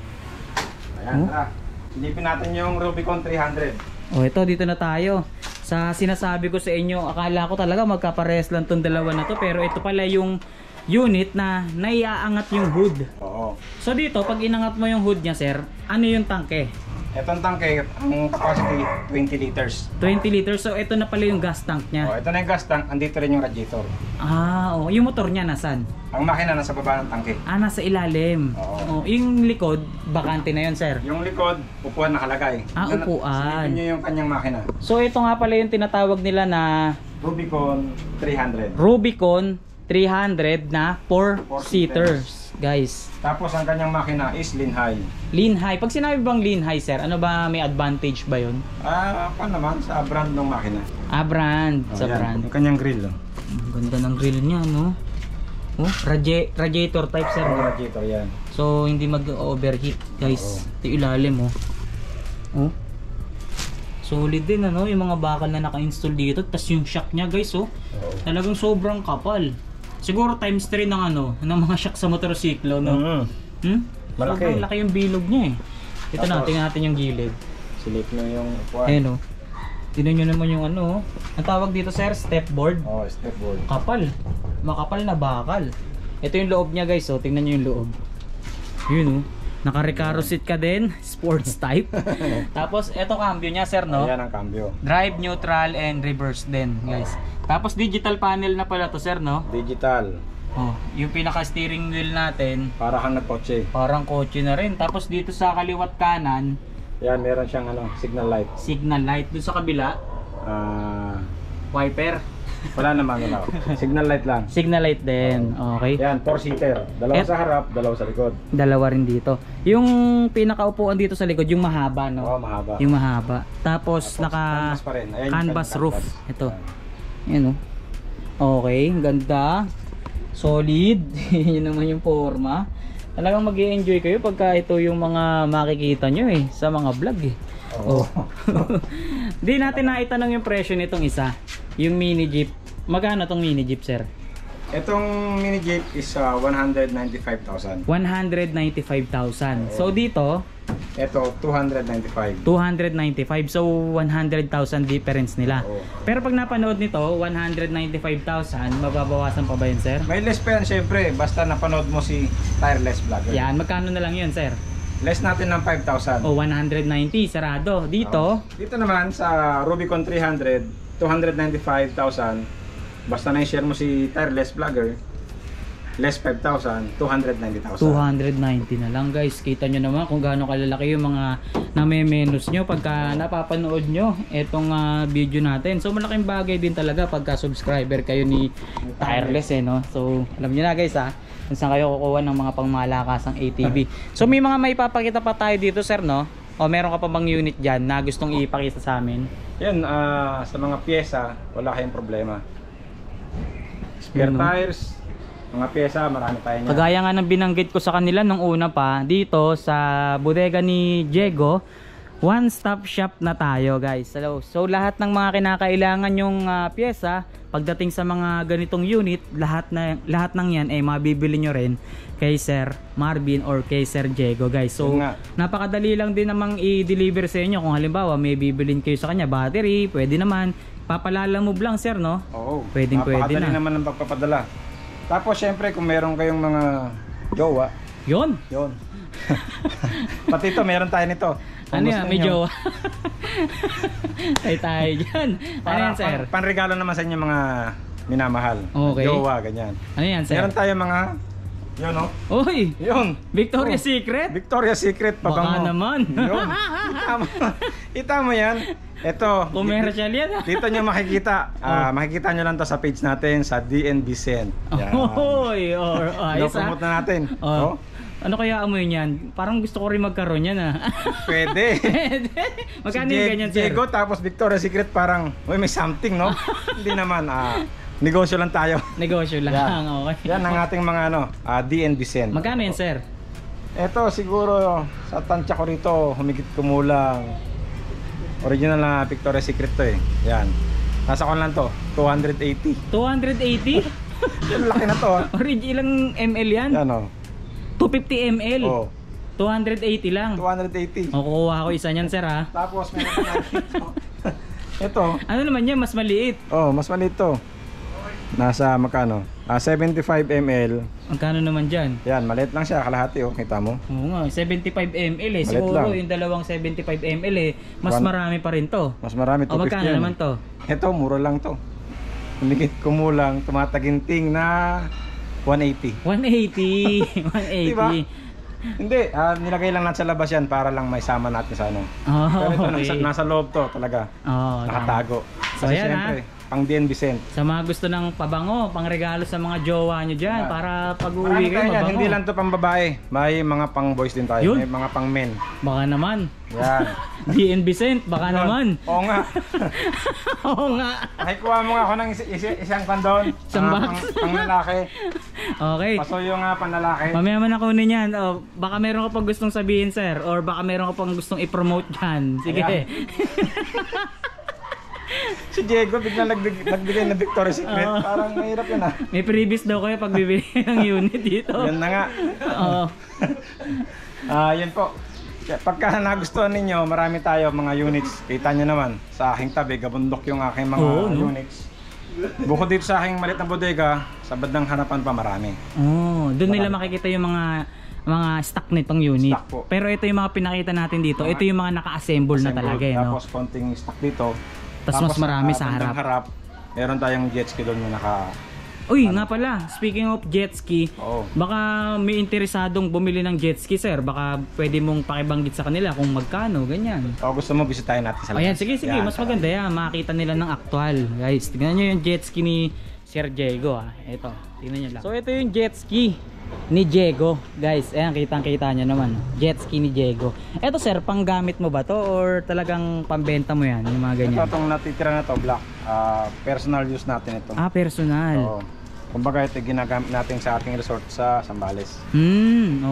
Ayan, tara. Silipin natin yung Rubicon 300. Oh, ito dito na tayo. Sa sinasabi ko sa inyo, akala ko talaga magkaparehas lang tong dalawa na to, pero ito pala yung unit na naiaangat yung hood. Oo. So dito, pag inangat mo yung hood niya, sir, ano yung tangke? Itong tangke, ang capacity 20 liters. 20 liters. So ito na pala yung gas tank niya. Ito na yung gas tank, andito rin yung radiator. Oh, yung motor niya nasan? Ang makina nasa baba ng tangke. Nasa ilalim. Oo. Oh, yung likod, bakante na yun, sir. Yung likod, upuan nakalagay. Upuan. Silipin nyo yung kanyang makina. So ito nga pala yung tinatawag nila na Rubicon 300. Rubicon 300 na 4 seaters, guys. Tapos ang kanyang makina is lean high. Lean high. Pag sinabi bang lean high, sir, ano ba, may advantage ba yun? Ako naman sa brand ng makina. Brand. Sa Ayan, brand. yung kanyang grill. Ang ganda ng grill niya, no? Oh, radiator type, sir. Radiator yan. So, hindi mag-overheat, guys. Ito yung ilalim, oh. Oh. Solid din, ano? Yung mga bakal na naka-install dito. Tapos yung shock niya, guys, oh. Talagang sobrang kapal. Siguro times 3 ng ano, ng mga shock sa motorsiklo, no? Malaki. Sobrang laki yung bilog niya, eh. Ito na, tingnan natin yung gilid. Silip na yung upuan. Ayan, oh. Tingnan nyo naman yung ano, oh. Ang tawag dito, sir, stepboard. Stepboard. Kapal. Makapal na bakal. Ito yung loob niya, guys, oh. Tingnan nyo yung loob. Yun, oh. Naka-recaro seat ka din, sports type. Tapos ito cambio niya, sir, no? Ayan ang cambio. Drive, neutral, and reverse din, guys. Tapos digital panel na pala to, sir, no? Digital. Oh, yung pinaka-steering wheel natin, Para kang nagkotse. parang kotse na rin. Tapos dito sa kaliwat kanan, Yan, meron siyang signal light. signal light. Doon sa kabila, wiper. Wala naman wala. Signal light lang. Signal light din. Okay. Yan, 4-seater. Dalawa sa harap, dalawa sa likod. Dalawa rin dito. Yung pinakaupuan dito sa likod, yung mahaba, no? Oo, mahaba. Yung mahaba. Tapos naka canvas pa rin. Ayan yung canvas kanyang roof. canvas. Ito. Ayan, oh. Okay, ganda. Solid. Yun naman yung forma. Talagang mag-i-enjoy kayo pagka ito yung mga makikita nyo, eh, sa mga vlog, eh. Oh. Di natin naitanong yung presyo nitong isa, yung mini jeep. Magkano tong mini jeep, sir? Itong mini jeep is 195,000. 195,000. So dito, Ito 295. 295. So 100,000 difference nila. Oo. Pero pag napanood nito, 195,000, mababawasan pa ba yun, sir? May less pa yan syempre, basta napanood mo si Tireless Vlogger. Yan, magkano na lang yun, sir? Less natin ng 5,000. O 190, sarado. Dito, Dito naman sa Rubicon 300, 295,000. Basta na-share mo si Tireless Vlogger, less 5,000, 290,000. 290 na lang, guys. Kita nyo naman kung gaano kalalaki yung mga name-menus nyo pagka napapanood nyo itong video natin. So malaking bagay din talaga pagka subscriber kayo ni Tireless, eh, no? So alam nyo na, guys, kung saan kayo kukuha ng mga pangmalakasang ATV. So may mga maipapakita pa tayo dito, sir, no? O meron ka pa bang unit dyan na gustong ipakita sa amin? Yan, sa mga pyesa, wala kayong problema. Spare Yun, no? tires, mga pyesa, marami tayo niyan. Kagaya nga ng binanggit ko sa kanila nung una pa, dito sa bodega ni Diego, one stop shop na tayo, guys. So lahat ng mga kinakailangan yung pyesa pagdating sa mga ganitong unit, lahat ng yan mabibili nyo rin kay Sir Marvin or kay Sir Diego, guys. So napakadali lang din namang i-deliver sa inyo. Kung halimbawa may bibilin kayo sa kanya battery, pwede naman. Papalala mo lang, sir, no? Oo, pwede napakadali na naman ng pagpapadala. Tapos syempre kung meron kayong mga jowa, yun. yun. Pati ito, meron tayo nito. Ano gusto yan? May niyo. jowa. tayo dyan. Ano yan, sir? Panregalo naman sa inyo mga minamahal. Okay. Jowa, ganyan. Ano yan, sir? Meron tayo mga, yun o. Uy! Yun. Victoria's Oh. Secret? Victoria's Secret Baka pabango. naman. Yun. Kita mo yan. Ito. Commercial yan. Dito nyo makikita. Makikita nyo lang to sa page natin sa DNB Cent. Yan. Uy! Ayos ah. Promote na natin. Oh. Ano kaya amoy niyan? Parang gusto ko rin magkaroon yan ah. Pwede. Magkano Si yung ganyan, sir? Diego tapos Victoria's Secret parang, uy, may something, no? Hindi naman. Negosyo lang tayo. Negosyo lang. Yan. Okay. Yan ang ating mga DNB Cent. Magkano yan, sir? Ito siguro sa tansya ko rito, humigit kumulang. Original na Victoria's Secret to eh. Yan. Nasa kon lang to, 280. 280? Yung laki na to. Ilang ml yan? Yan o. 250 ml. Oh, 280 lang. 280. O, kukuha ko isa niyan, sir ha. Tapos meron pa dito. Ito. Ano naman yan? Mas maliit. Oh, mas maliit to. Nasa magkano? 75 ml. Magkano naman dyan? Yan, maliit lang siya, kalahati oh, kita mo. Oo nga, 75 ml eh. Maliit Siguro lang. yung dalawang 75 ml eh. Mas One- marami pa rin to. Mas marami, O 250 magkano yan. naman to? Ito, mura lang to. Humigit kumulang, tumataginting na 180. 180. 180. Diba? Hindi, nilagay lang natin sa labas yan para lang may sama natin sa ano. Oh, Pero ito, okay. nasa loob to talaga. Oh, Nakatago. So, Kasi yan, siyempre, pang DNB Cent. sa mga gusto ng pabango, pang regalo sa mga jowa nyo dyan, Yeah. para pag-uwi Marami kayo tayo yan, mabango. hindi lang to pang babae. May mga pang boys din tayo. Yun. May mga pang men. Baka naman. Yan. DNB Cent, baka naman. Oo nga. Oo nga. Nakikuha mo nga ako ng isang kondon. Isang box. Pang lalaki. Okay. Pasuyo nga pang lalaki. Mamaya man ako yan. O, baka meron ka pang gustong sabihin, sir. Or baka meron ka pang gustong i-promote dyan. Sige. Ayan. Si Diego biglang nagbigay ng Victoria's Secret. Oo. Parang mahirap yun ah. May previous daw kayo pag bibili ng unit dito. Yan na nga. Oo. Yan po. Pagka nagustuhan ninyo, marami tayo mga units. Kita nyo naman, sa aking tabi, gabundok yung aking mga Oo, no? units. Bukod dito sa aking maliit na bodega, sa bandang harapan pa marami. Oh, doon nila makikita yung mga stock nitong unit. Stock po. Pero ito yung mga pinakita natin dito. Ito yung mga naka-assemble na talaga eh, no? Tapos konting stock dito. Tas mas marami sa bandang harap. meron tayong jet ski doon na naka... Uy, nga pala, speaking of jet ski, Oo. baka may interesadong bumili ng jet ski, sir. Baka pwede mong pakibanggit sa kanila kung magkano, ganyan. O gusto mo, bisitahin natin sa labas. Ayan, sige, Yan, mas maganda yan. Makakita nila ng actual. Guys, tingnan nyo yung jet ski ni Sir Diego ah. Ito, tingnan nyo lang. So ito yung jet ski ni Diego. Guys, ayan, kitang-kita nyo naman. Jet ski ni Diego. Ito sir, panggamit mo ba to or talagang pambenta mo yan? Yung mga ganyan. Ito itong natitira na to, black. Personal use natin ito. Ah, personal. Oo. Kumbaga ito ginagamit natin sa ating resort sa Zambales.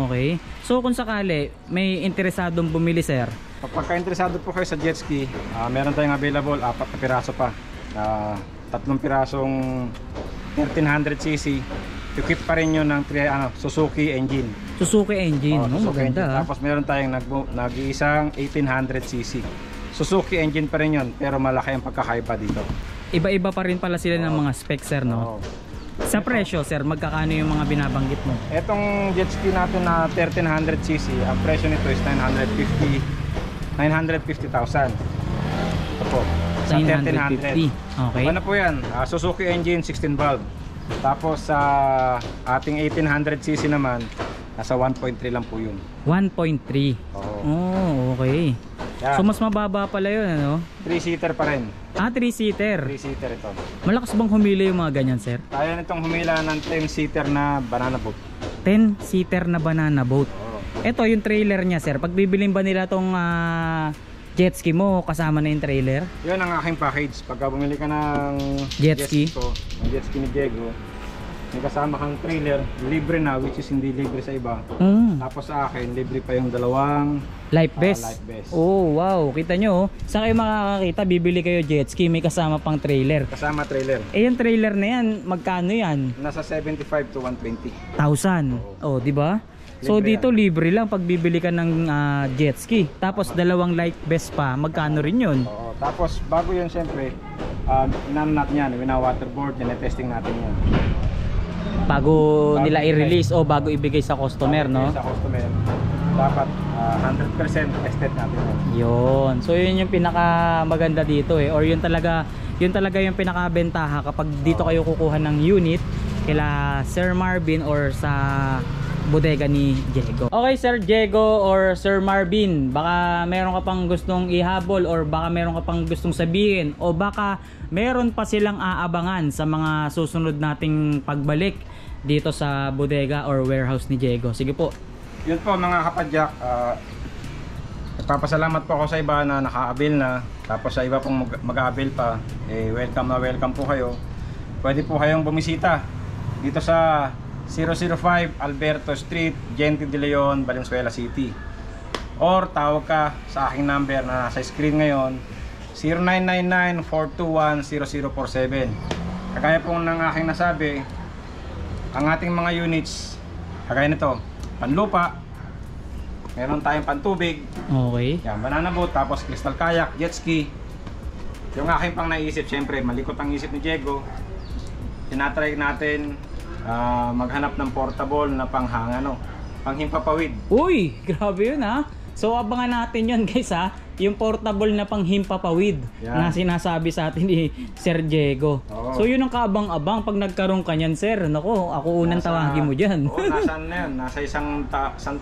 Okay. So kung sakali may interesadong bumili sir, Pagka interesado po kayo sa jet ski, meron tayong available, 4 na piraso pa. 3 pirasong 1300cc. Equip pa rin yun ng Suzuki engine. Suzuki engine, no? Suzuki engine. Maganda. Ah. Tapos meron tayong nag-iisang 1800cc. Suzuki engine pa rin yun, pero malaki ang pagkakaiba dito. Iba-iba pa rin pala sila ng mga specs sir, no? Oo. Sa presyo sir, magkakano yung mga binabanggit mo? Etong jet ski natin na 1300cc, ang presyo nito is 950,000. Ito po. Sa 950. 1300. Okay. Ano po yan? Suzuki engine 16 valve. Tapos sa ating 1800cc naman, nasa 1.3 lang po yun. 1.3. Oo. Oh, okay. Yan. So mas mababa pala yun, ano? 3-seater pa rin. 3-seater. 3-seater ito. Malakas bang humila yung mga ganyan, sir? Kaya nitong humila ng 10-seater na banana boat. 10-seater na banana boat. Oo. Ito yung trailer niya, sir. Pag bibilin ba nila tong jet ski mo, kasama na yung trailer? Yun ang aking package. Pagka bumili ka ng Jet ski? ko, ng jet ski ni Diego, may kasama kang trailer, libre na, which is hindi libre sa iba. Tapos sa akin, libre pa yung dalawang Life vest. life vest. Oh, wow. Kita nyo, oh. Saan kayo makakakita, bibili kayo jet ski, may kasama pang trailer. Kasama trailer. Eh, yung trailer na yan, magkano yan? Nasa 75 to 120. 1,000. Oh, di ba? So Libre dito libre lang pag bibili ka ng jet ski. Tapos dalawang life vest pa, magkano rin 'yun? Oo. Tapos bago yun siyempre, inano natin yan, wina-waterboard, testing natin yan. Bago nila i-release o bago ibigay sa customer, no? Sa customer. dapat 100% tested natin. Yun. So yun yung pinaka maganda dito or yun talaga yung pinakabentaha kapag dito kayo kukuha ng unit kila Sir Marvin or sa bodega ni Diego. Okay, Sir Diego or Sir Marvin, baka meron ka pang gustong ihabol or baka meron ka pang gustong sabihin o baka meron pa silang aabangan sa mga susunod nating pagbalik dito sa bodega or warehouse ni Diego. Sige po. Yun po mga kapadyak, nagpapasalamat po ako sa iba na naka-avail na, tapos sa iba pong mag-avail pa, welcome na welcome po kayo. Pwede po kayong bumisita dito sa 005 Alberto Street, Gente de Leon, Valenzuela City, or tawag ka sa aking number na nasa screen ngayon, 0999-421-0047. Kagaya po ng aking nasabi, ang ating mga units kagaya nito, panlupa, meron tayong pantubig, Okay. yan, banana boat, tapos crystal kayak, jet ski. Yung aking pang naisip, syempre malikot ang isip ni Diego, tinatry natin maghanap ng portable na panghimpapawid. Uy, grabe yun ha. So abangan natin yun guys ha, yung portable na panghimpapawid na sinasabi sa atin ni Sir Diego. Oo. So yun ang kaabang-abang pag nagkaroon ka niyan, sir. Nako, ako unang tawagin mo dyan. Oo, nasaan na yun? Nasa isang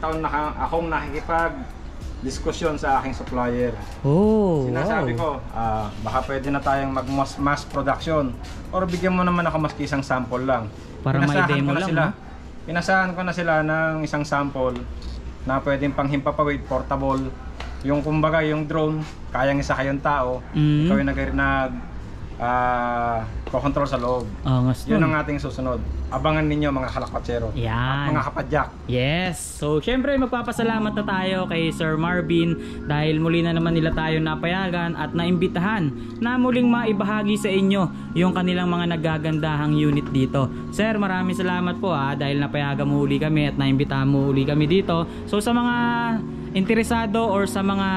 taon na akong nakikipag-diskusyon sa aking supplier. Oh, Sinasabi ko, baka pwede na tayong mag-mass production or bigyan mo naman ako maski isang sample lang. Para may Pinasahan demo ko na lang, sila. no? Pinasahan ko na sila ng isang sample na pwedeng panghimpapawid, portable. Yung kumbaga yung drone, kayang isa kayong tao, ikaw yung control sa loob. Angas Yun nun. ang ating susunod. Abangan ninyo mga kalakpatsero at Yan. mga kapadyak. Yes. So, syempre magpapasalamat na tayo kay Sir Marvin dahil muli na naman nila tayo napayagan at naimbitahan na muling maibahagi sa inyo yung kanilang mga nagagandahang unit dito. Sir, maraming salamat po dahil napayagan mo uli kami at naimbitahan mo uli kami dito. So, sa mga interesado or sa mga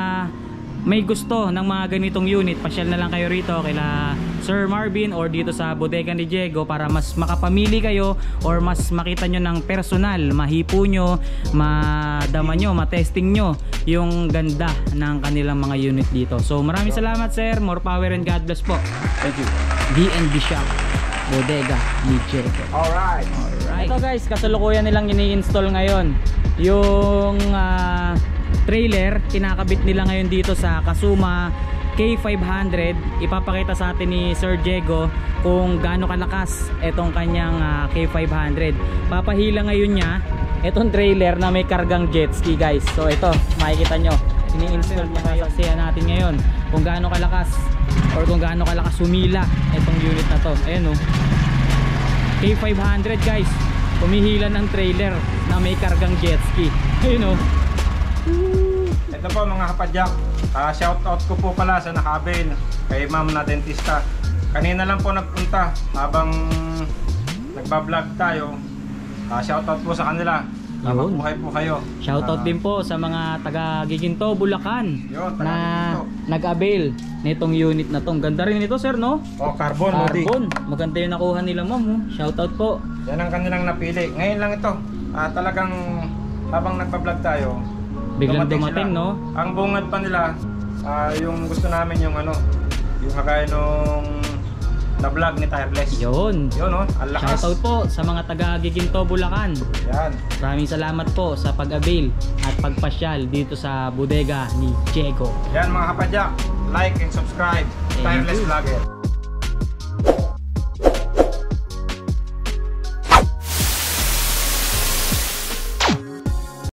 may gusto ng mga ganitong unit, pasyal na lang kayo rito kila Sir Marvin or dito sa bodega ni Diego para mas makapamili kayo or mas makita nyo ng personal, mahipo nyo, madama nyo, matesting nyo yung ganda ng kanilang mga unit dito. So maraming salamat sir, more power and God bless po. Thank you. D&B Shop, bodega ni Diego. Alright. Ito guys, kasalukuyan nilang ini-install ngayon yung trailer, kinakabit nila ngayon dito sa Kasuma K500. Ipapakita sa atin ni Sir Diego kung gaano kalakas itong kanyang K500. Papahila ngayon niya itong trailer na may kargang jet ski guys. So ito, makikita nyo, ini-install niya ngayon. Sasayan natin ngayon kung gaano kalakas or kung gaano kalakas humila itong unit na to. Ayan o, K500 guys, humihila ng trailer na may kargang jet ski. Ayun o. Ito po mga kapadyak, shoutout ko po pala sa naka-avail kay ma'am na dentista. Kanina lang po nagpunta habang nagbablog tayo. Shoutout po sa kanila. Mabuhay po kayo. Shoutout din po sa mga taga Giginto, Bulacan Yun, taga na Giginto. nag-avail nitong unit na tong. Ganda rin ito sir, no? Carbon. Lodi. Carbon. Maganda yung nakuha nila ma'am. Oh. Shoutout po. Yan ang kanilang napili. Ngayon lang ito. Talagang habang nagbablog tayo, Biglang sila. dumating, no? Ang bungad pa nila, yung gusto namin yung yung kagaya nung na-vlog ni Tireless. Yun. Yun, no? Ang lakas. Shoutout po sa mga taga Giginto, Bulacan. Yan. Maraming salamat po sa pag-avail at pagpasyal dito sa bodega ni Diego. Yan mga kapadyak, like and subscribe. Thank Tireless you. Vlogger.